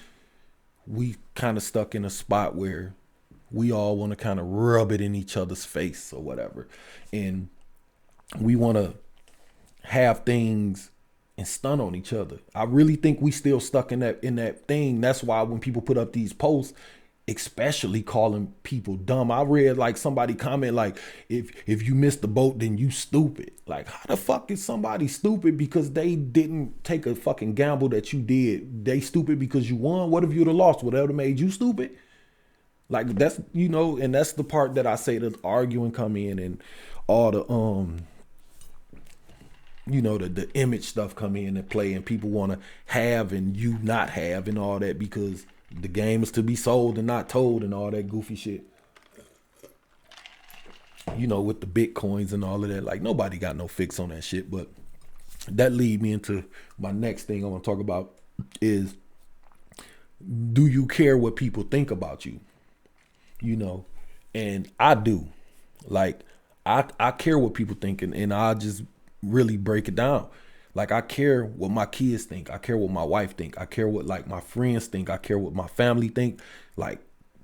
we kind of stuck in a spot where we all want to kind of rub it in each other's face or whatever. And we want to have things and stun on each other. I really think we still stuck in that thing. That's why when people put up these posts, especially calling people dumb. I read like somebody comment like, if you missed the boat, then you stupid. Like, how the fuck is somebody stupid because they didn't take a fucking gamble that you did? They stupid because you won. What if you'd have lost? Would that have made you stupid? Like, that's, you know, and that's the part that I say the arguing come in and all the you know, the image stuff come in and play, and people want to have and you not have and all that because the game is to be sold and not told and all that goofy shit. You know, with the Bitcoins and all of that, like nobody got no fix on that shit. But that lead me into my next thing I want to talk about is, do you care what people think about you? You know, and I do. Like, I care what people think, and I just really break it down. Like, I care what my kids think. I care what my wife think. I care what like my friends think. I care what my family think. Like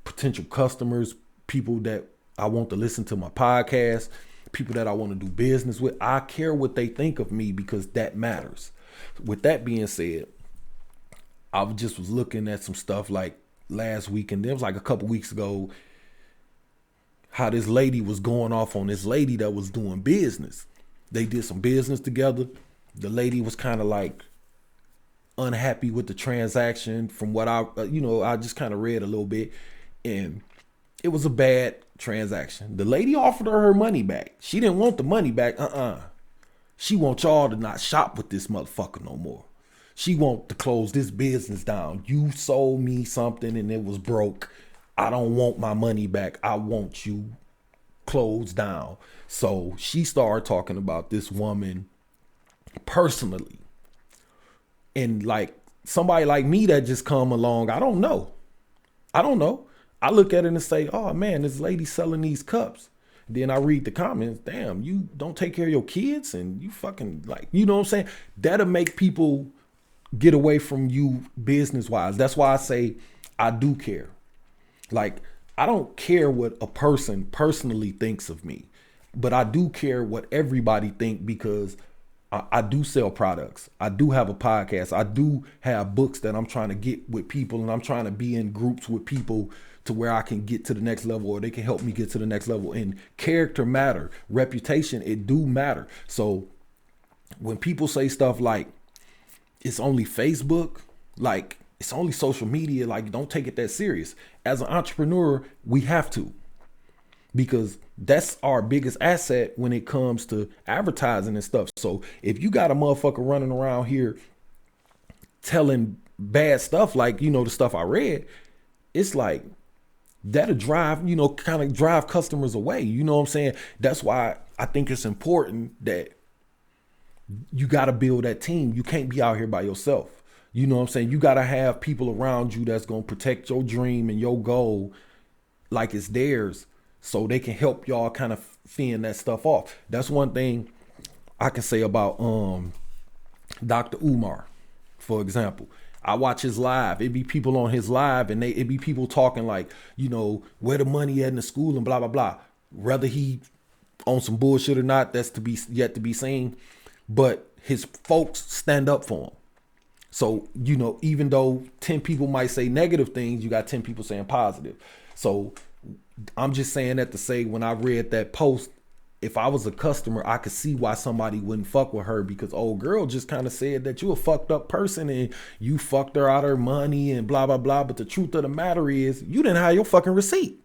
potential customers, people that I want to listen to my podcast, people that I want to do business with. I care what they think of me because that matters. With that being said, I just was looking at some stuff like last week, and it was like a couple weeks ago, how this lady was going off on this lady that was doing business. They did some business together. The lady was kind of like unhappy with the transaction from what I just kind of read a little bit, and it was a bad transaction. The lady offered her money back. She didn't want the money back. She wants y'all to not shop with this motherfucker no more. She want to close this business down. You sold me something and it was broke. I don't want my money back. I want you closed down. So she started talking about this woman personally, and like somebody like me that just come along, I don't know. I look at it and say, oh man, this lady selling these cups. Then I read the comments, damn, you don't take care of your kids and you fucking, like, you know what I'm saying? That'll make people get away from you business wise. That's why I say I do care. Like, I don't care what a person personally thinks of me, but I do care what everybody think, because I do sell products. I do have a podcast. I do have books that I'm trying to get with people, and I'm trying to be in groups with people to where I can get to the next level, or they can help me get to the next level. And character matter, reputation, it do matter. So when people say stuff like it's only Facebook, like it's only social media, like don't take it that serious. As an entrepreneur, we have to, because that's our biggest asset when it comes to advertising and stuff. So if you got a motherfucker running around here telling bad stuff, like, you know, the stuff I read, it's like that'll drive, you know, kind of drive customers away. You know what I'm saying? That's why I think it's important that you got to build that team. You can't be out here by yourself. You know what I'm saying? You got to have people around you that's going to protect your dream and your goal like it's theirs, so they can help y'all kind of fend that stuff off. That's one thing I can say about Dr. Umar, for example. I watch his live. It be people on his live, and it be people talking like, you know, where the money at in the school and blah, blah, blah. Whether he on some bullshit or not, that's yet to be seen. But his folks stand up for him. So, you know, even though 10 people might say negative things, you got 10 people saying positive. So I'm just saying that to say, when I read that post, if I was a customer, I could see why somebody wouldn't fuck with her, because old girl just kind of said that you a fucked up person and you fucked her out of her money and blah, blah, blah. But the truth of the matter is, you didn't have your fucking receipt.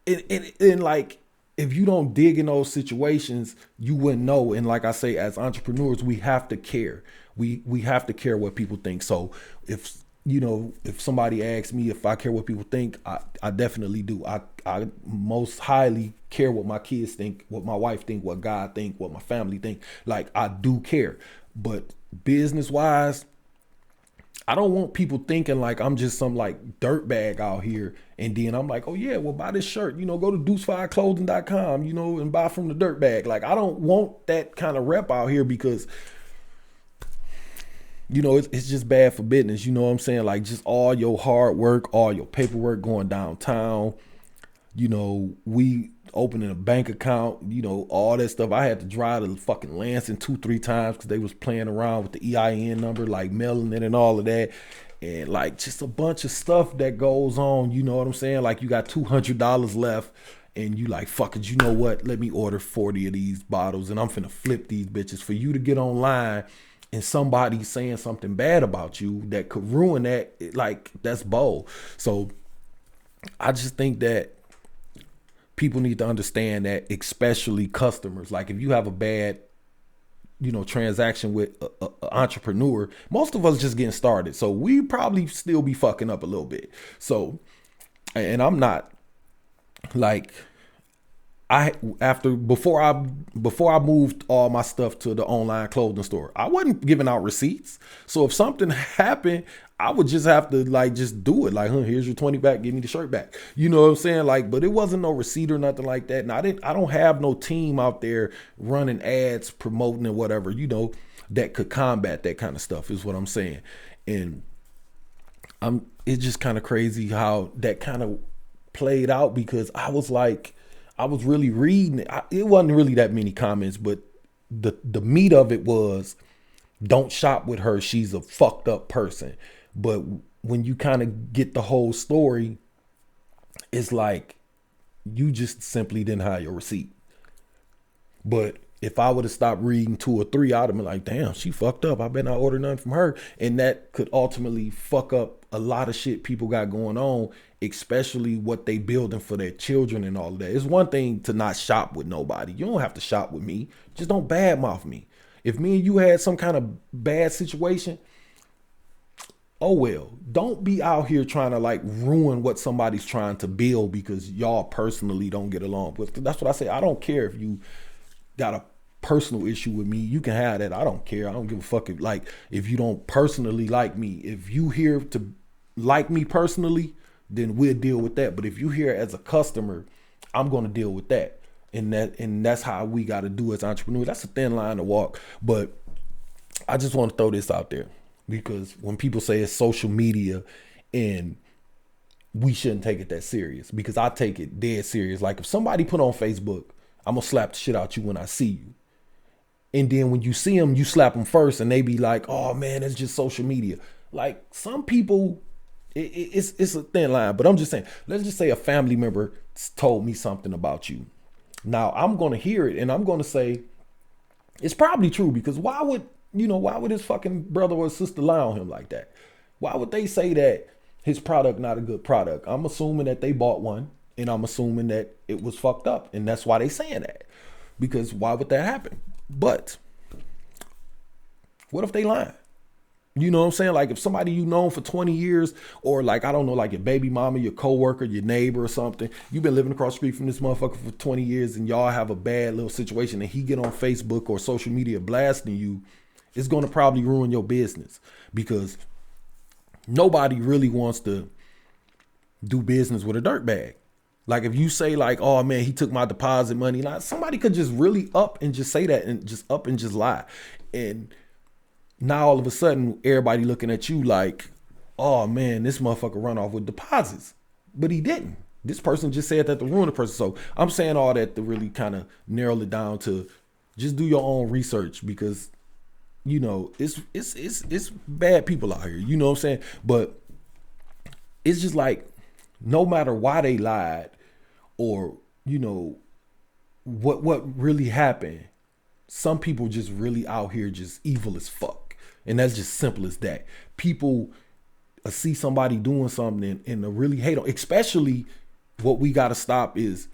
And like, if you don't dig in those situations, you wouldn't know. And like I say, as entrepreneurs, we have to care. We have to care what people think. So if, you know, if somebody asks me if I care what people think, I definitely do. I most highly care what my kids think, what my wife think, what God think, what my family think. Like, I do care. But business wise, I don't want people thinking like I'm just some like dirtbag out here. And then I'm like, oh yeah, well, buy this shirt, you know, go to deuce5clothing.com, you know, and buy from the dirtbag. Like, I don't want that kind of rep out here, because, you know, it's just bad for business. You know what I'm saying? Like, just all your hard work, all your paperwork going downtown, you know, we opening a bank account, you know, all that stuff. I had to drive to fucking Lansing 2-3 times because they was playing around with the EIN number, like mailing it and all of that. And like, just a bunch of stuff that goes on. You know what I'm saying? Like, you got $200 left and you like, fuck it, you know what? Let me order 40 of these bottles and I'm finna flip these bitches. For you to get online and somebody saying something bad about you that could ruin that, like, that's bold. So I just think that people need to understand that, especially customers. Like, if you have a bad, you know, transaction with an entrepreneur, most of us just getting started. So we probably still be fucking up a little bit. So, and I'm not like, before I moved all my stuff to the online clothing store, I wasn't giving out receipts. So if something happened, I would just have to like just do it. Like, here's your 20 back, give me the shirt back. You know what I'm saying? Like, but it wasn't no receipt or nothing like that. And I don't have no team out there running ads, promoting and whatever, you know, that could combat that kind of stuff, is what I'm saying. And it's just kind of crazy how that kind of played out, because I was really reading it. It wasn't really that many comments, but the meat of it was, don't shop with her, she's a fucked up person. But when you kind of get the whole story, it's like, you just simply didn't have your receipt. But if I would have stopped reading 2 or 3, I'd have been like, damn, she fucked up, I better not order nothing from her. And that could ultimately fuck up a lot of shit people got going on, especially what they building for their children and all of that. It's one thing to not shop with nobody. You don't have to shop with me. Just don't badmouth me. If me and you had some kind of bad situation, oh well. Don't be out here trying to like ruin what somebody's trying to build because y'all personally don't get along. But that's what I say. I don't care if you got a personal issue with me. You can have that. I don't care. I don't give a fuck if you don't personally like me. If you here to like me personally, then we'll deal with that. But if you here as a customer, I'm going to deal with that. And that's how we got to do as entrepreneurs. That's a thin line to walk. But I just want to throw this out there, because when people say it's social media and we shouldn't take it that serious, because I take it dead serious. Like, if somebody put on Facebook, I'm going to slap the shit out you when I see you. And then when you see them, you slap them first and they be like, oh man, it's just social media. Like, some people it's a thin line. But I'm just saying, let's just say a family member told me something about you. Now I'm gonna hear it and I'm gonna say it's probably true, because why would his fucking brother or sister lie on him like that? Why would they say that his product not a good product? I'm assuming that they bought one, and I'm assuming that it was fucked up, and that's why they saying that. Because why would that happen? But what if they lying? You know what I'm saying? Like if somebody you known for 20 years, or like, I don't know, like your baby mama, your coworker, your neighbor or something, you've been living across the street from this motherfucker for 20 years and y'all have a bad little situation and he get on Facebook or social media blasting you, it's going to probably ruin your business, because nobody really wants to do business with a dirtbag. Like if you say like, oh man, he took my deposit money. Now somebody could just really up and just say that and just up and just lie. And now all of a sudden everybody looking at you like, oh man, this motherfucker run off with deposits. But he didn't. This person just said that to ruin the person. So I'm saying all that to really kind of narrow it down to just do your own research, because it's bad people out here. You know what I'm saying? But it's just like, no matter why they lied or, what really happened, some people just really out here just evil as fuck. And that's just simple as that. People see somebody doing something and really hate on, especially what we got to stop is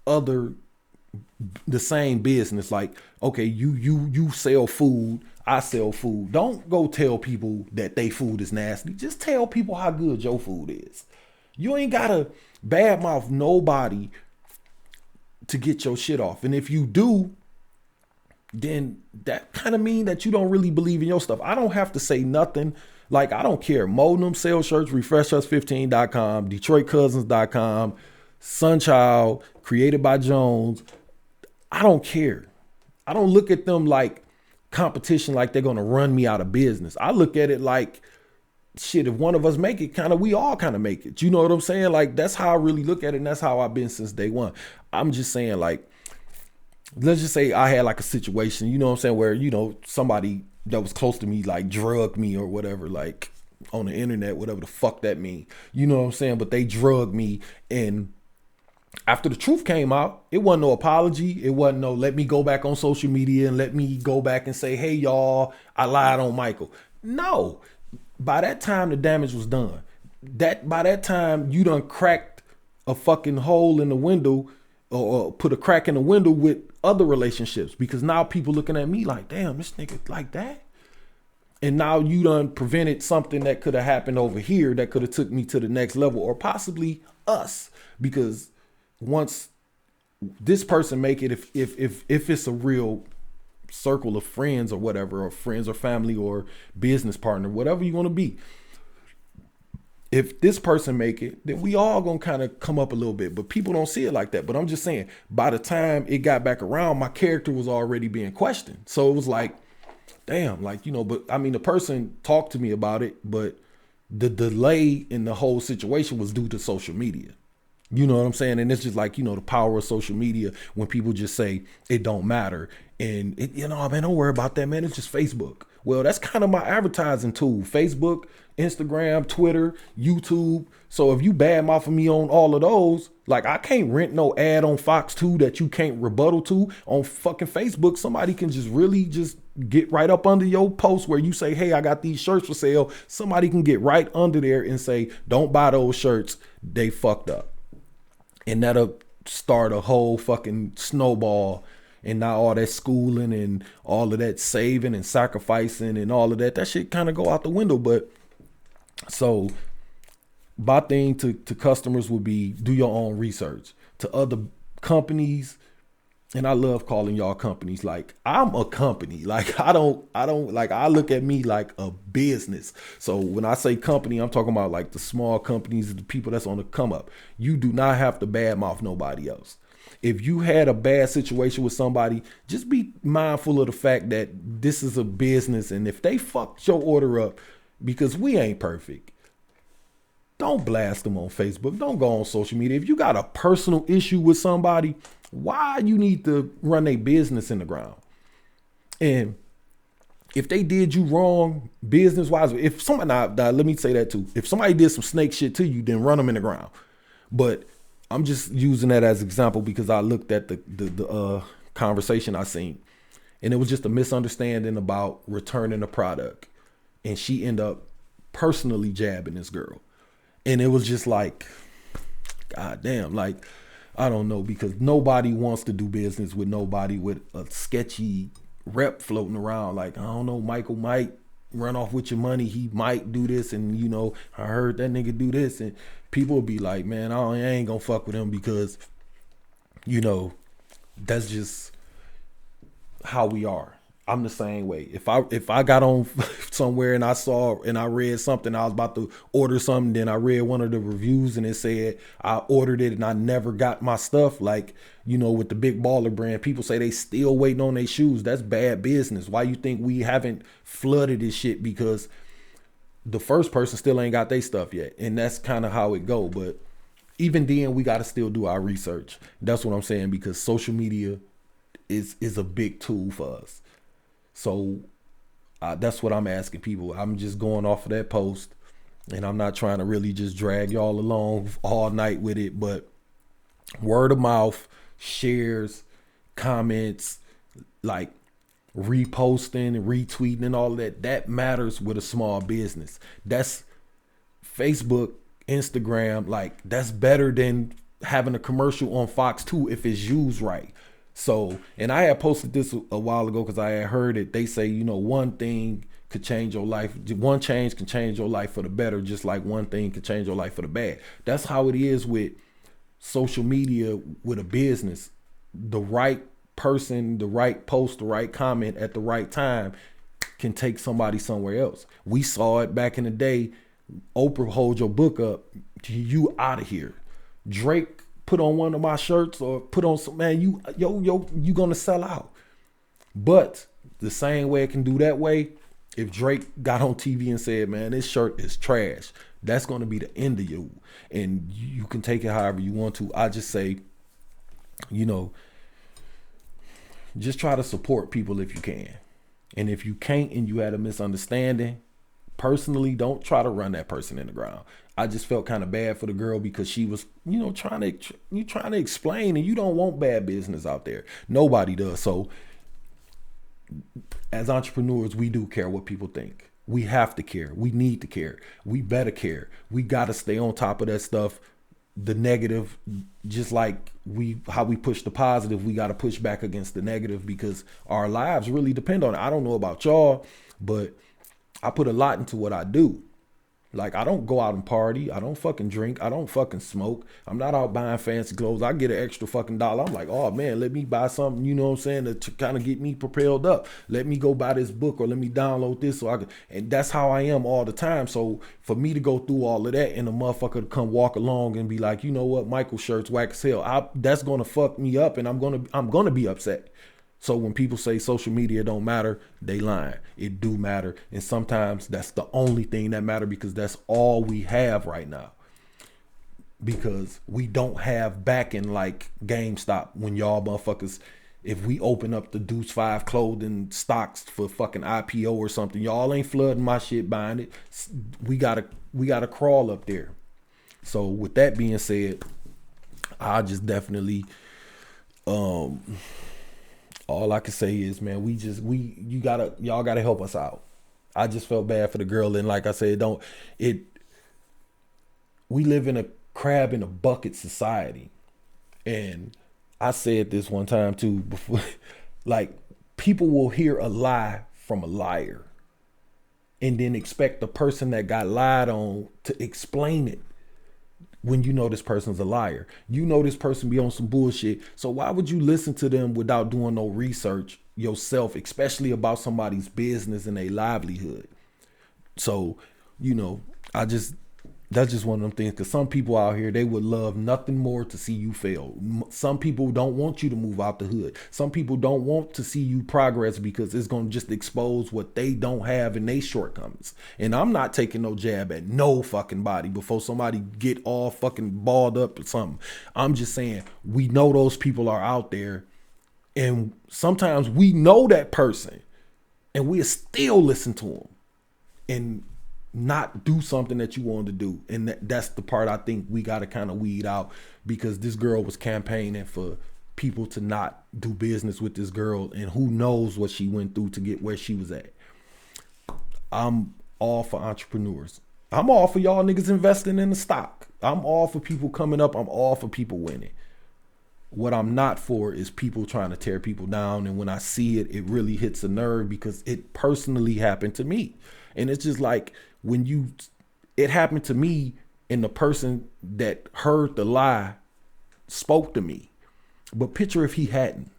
the same business. Like, okay, you sell food, I sell food. Don't go tell people that they food is nasty. Just tell people how good your food is. You ain't gotta badmouth nobody to get your shit off. And if you do, then that kind of mean that you don't really believe in your stuff. I don't have to say nothing. Like, I don't care. Modem sales shirts, refreshuts15.com, detroitcousins.com, Sunchild, created by Jones. I don't care. I don't look at them like competition, like they're going to run me out of business. I look at it like, shit, if one of us make it, we all kind of make it. You know what I'm saying? Like, that's how I really look at it. And that's how I've been since day one. I'm just saying, like, let's just say I had like a situation, you know what I'm saying, where, somebody that was close to me, like drugged me or whatever, like on the internet, whatever the fuck that mean, you know what I'm saying? But they drugged me, and after the truth came out, it wasn't no apology. It wasn't no, let me go back on social media and let me go back and say, hey y'all, I lied on Michael. No, by that time, the damage was done. By that time, you done cracked a fucking hole in the window, or put a crack in the window with other relationships, because now people looking at me like, damn, this nigga like that. And now you done prevented something that could have happened over here that could have took me to the next level, or possibly us, because once this person make it, if it's a real circle of friends or whatever, or friends or family or business partner, whatever you want to be, if this person make it, then we all gonna kind of come up a little bit. But people don't see it like that. But I'm just saying, by the time it got back around, my character was already being questioned. So it was like, damn, like, but I mean, the person talked to me about it, but the delay in the whole situation was due to social media. You know what I'm saying? And it's just like, the power of social media, when people just say it don't matter. And man, don't worry about that, man. It's just Facebook. Well, that's kind of my advertising tool. Facebook, Instagram, Twitter, YouTube. So if you badmouthing me on all of those, like, I can't rent no ad on Fox 2 that you can't rebuttal to. On fucking Facebook, somebody can just really just get right up under your post where you say, hey, I got these shirts for sale. Somebody can get right under there and say, don't buy those shirts. They fucked up. And that'll start a whole fucking snowball. And now all that schooling and all of that saving and sacrificing and all of that shit kind of go out the window. But so my thing to customers would be, do your own research. To other companies, and I love calling y'all companies, like, I'm a company. Like, I don't like, I look at me like a business. So when I say company, I'm talking about like the small companies, the people that's on the come up. You do not have to badmouth nobody else. If you had a bad situation with somebody, just be mindful of the fact that this is a business. And if they fucked your order up, because we ain't perfect, don't blast them on Facebook. Don't go on social media. If you got a personal issue with somebody, why you need to run a business in the ground? And if they did you wrong business wise, if somebody let me say that too. If somebody did some snake shit to you, then run them in the ground. But I'm just using that as an example because I looked at the conversation I seen, and it was just a misunderstanding about returning a product, and she ended up personally jabbing this girl, and it was just like, God damn, like I don't know, because nobody wants to do business with nobody with a sketchy rep floating around. Like, I don't know, Michael might run off with your money, he might do this, and you know, I heard that nigga do this, and people will be like, man, I ain't gonna fuck with him because, you know, that's just how we are. I'm the same way. If I got on somewhere and I saw and I read something, I was about to order something, then I read one of the reviews and it said I ordered it and I never got my stuff. Like, you know, with the big baller brand, people say they still waiting on their shoes. That's bad business. Why you think we haven't flooded this shit? Because the first person still ain't got their stuff yet. And that's kind of how it go. But even then, we got to still do our research. That's what I'm saying, because social media is a big tool for us. So that's what I'm asking people. I'm just going off of that post, and I'm not trying to really just drag y'all along all night with it, but word of mouth, shares, comments, like reposting and retweeting and all that matters with a small business. That's Facebook, Instagram, like that's better than having a commercial on Fox 2 if it's used right. So, and I had posted this a while ago because I had heard it. They say, you know, one thing could change your life. One change can change your life for the better, just like one thing can change your life for the bad. That's how it is with social media, with a business. The right person, the right post, the right comment at the right time can take somebody somewhere else. We saw it back in the day. Oprah, hold your book up, you out of here. Drake put on one of my shirts or put on some, man, you gonna sell out. But the same way it can do that way, if Drake got on TV and said, man, this shirt is trash, that's gonna be the end of you. And you can take it however you want to. I just say, you know, just try to support people if you can. And if you can't and you had a misunderstanding, personally, don't try to run that person in the ground. I just felt kind of bad for the girl because she was, you know, trying to explain, and you don't want bad business out there. Nobody does. So as entrepreneurs, we do care what people think. We have to care. We need to care. We better care. We got to stay on top of that stuff. The negative, just like how we push the positive, we got to push back against the negative because our lives really depend on it. I don't know about y'all, but I put a lot into what I do. Like, I don't go out and party. I don't fucking drink. I don't fucking smoke. I'm not out buying fancy clothes. I get an extra fucking $1. I'm like, oh man, let me buy something, you know what I'm saying, to kind of get me propelled up. Let me go buy this book or let me download this so I can, and that's how I am all the time. So for me to go through all of that and a motherfucker to come walk along and be like, you know what, Michael shirt's whack as hell, that's gonna fuck me up, and I'm gonna be upset. So when people say social media don't matter, they lying. It do matter. And sometimes that's the only thing that matter because that's all we have right now. Because we don't have backing like GameStop when y'all motherfuckers, if we open up the Deuce 5 clothing stocks for fucking IPO or something, y'all ain't flooding my shit buying it. We gotta crawl up there. So with that being said, I just definitely all I can say is, man, y'all gotta help us out. I just felt bad for the girl, and like I said, we live in a crab in a bucket society. And I said this one time too before, like, people will hear a lie from a liar and then expect the person that got lied on to explain it. When you know this person's a liar, you know this person be on some bullshit. So why would you listen to them without doing no research yourself, especially about somebody's business and their livelihood? So, you know, that's just one of them things, because some people out here, they would love nothing more to see you fail. Some people don't want you to move out the hood. Some people don't want to see you progress because it's going to just expose what they don't have and they shortcomings. And I'm not taking no jab at no fucking body before somebody get all fucking balled up or something. I'm just saying, we know those people are out there, and sometimes we know that person, and we'll still listen to them and not do something that you wanted to do. And that's the part I think we got to kind of weed out, because this girl was campaigning for people to not do business with this girl, and who knows what she went through to get where she was at. I'm all for entrepreneurs. I'm all for y'all niggas investing in the stock. I'm all for people coming up. I'm all for people winning. What I'm not for is people trying to tear people down. And when I see it, it really hits a nerve, because it personally happened to me. And it's just like, it happened to me, and the person that heard the lie spoke to me. But picture if he hadn't.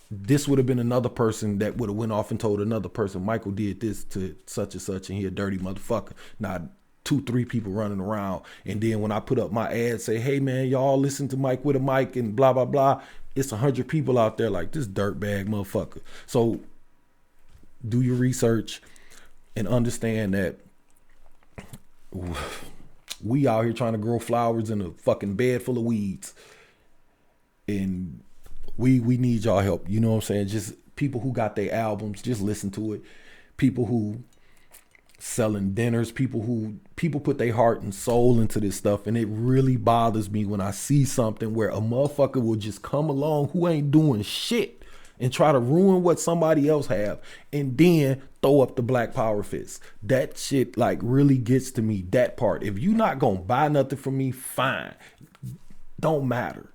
This would have been another person that would have went off and told another person, Michael did this to such and such, and he a dirty motherfucker. Now 2-3 people running around. And then when I put up my ad, say, hey man, y'all listen to Mike with a mic and blah, blah, blah. It's 100 people out there like, this dirtbag motherfucker. So do your research and understand that we out here trying to grow flowers in a fucking bed full of weeds. And we need y'all help. You know what I'm saying? Just people who got their albums, just listen to it. People who selling dinners, people put their heart and soul into this stuff. And it really bothers me when I see something where a motherfucker will just come along who ain't doing shit and try to ruin what somebody else have, and then throw up the black power fist. That shit like really gets to me, that part. If you not gonna buy nothing from me, fine. Don't matter.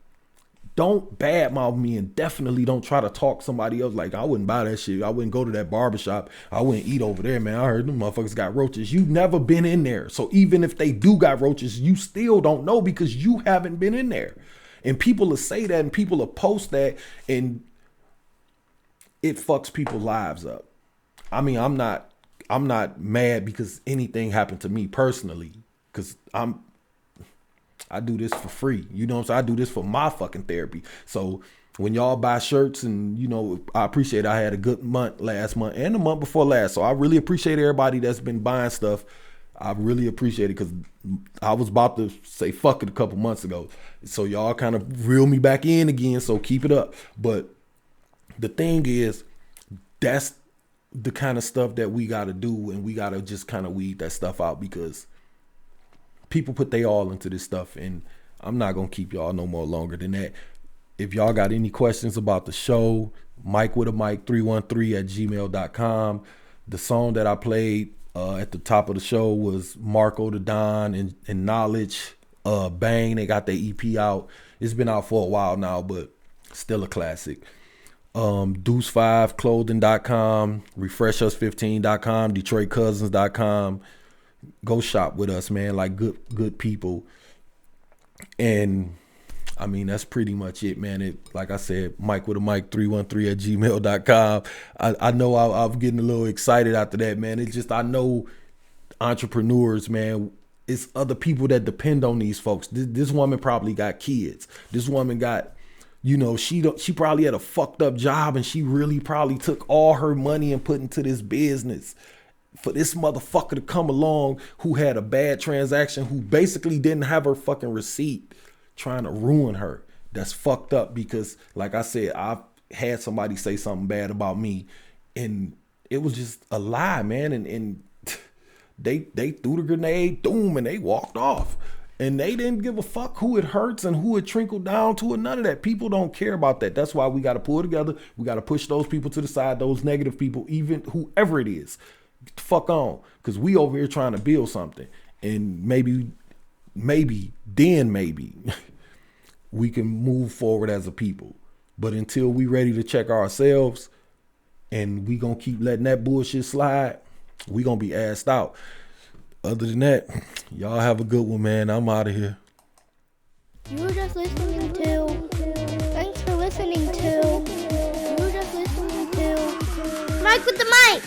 Don't badmouth me, and definitely don't try to talk somebody else like, I wouldn't buy that shit. I wouldn't go to that barbershop. I wouldn't eat over there, man. I heard them motherfuckers got roaches. You never been in there. So even if they do got roaches, you still don't know, because you haven't been in there. And people will say that, and people will post that, and it fucks people's lives up. I mean, I'm not mad because anything happened to me personally, because I do this for free. You know what I'm saying? I do this for my fucking therapy. So when y'all buy shirts, and, you know, I appreciate it. I had a good month last month and the month before last. So I really appreciate everybody that's been buying stuff. I really appreciate it, because I was about to say fuck it a couple months ago. So y'all kind of reel me back in again. So keep it up. But the thing is, that's the kind of stuff that we got to do, and we got to just kind of weed that stuff out, because people put they all into this stuff, and I'm not going to keep y'all no more longer than that. If y'all got any questions about the show, Mike with a mic 313@gmail.com. The song that I played at the top of the show was Marco the Don and Nolaj, Bang. They got their EP out. It's been out for a while now, but still a classic. Deuce5clothing.com, refreshus15.com, detroitcousins.com. Go shop with us, man. Like good people. And I mean, that's pretty much it, man. Like I said, Mike with a mic 313@gmail.com. I know I'm getting a little excited after that, man. It's just, I know entrepreneurs, man, it's other people that depend on these folks. This woman probably got kids. This woman got, you know, she probably had a fucked up job, and she really probably took all her money and put into this business for this motherfucker to come along who had a bad transaction, who basically didn't have her fucking receipt, trying to ruin her. That's fucked up, because like I said, I've had somebody say something bad about me, and it was just a lie, man. And they threw the grenade, boom, and they walked off. And they didn't give a fuck who it hurts and who it trickled down to, and none of that. People don't care about that. That's why we got to pull together. We got to push those people to the side, those negative people, even whoever it is. Get the fuck on, because we over here trying to build something. And maybe we can move forward as a people. But until we ready to check ourselves, and we gonna keep letting that bullshit slide, we gonna be assed out. Other than that, y'all have a good one, man. I'm out of here. You were just listening to. Thanks for listening to. You were just listening to. Mike with the mic.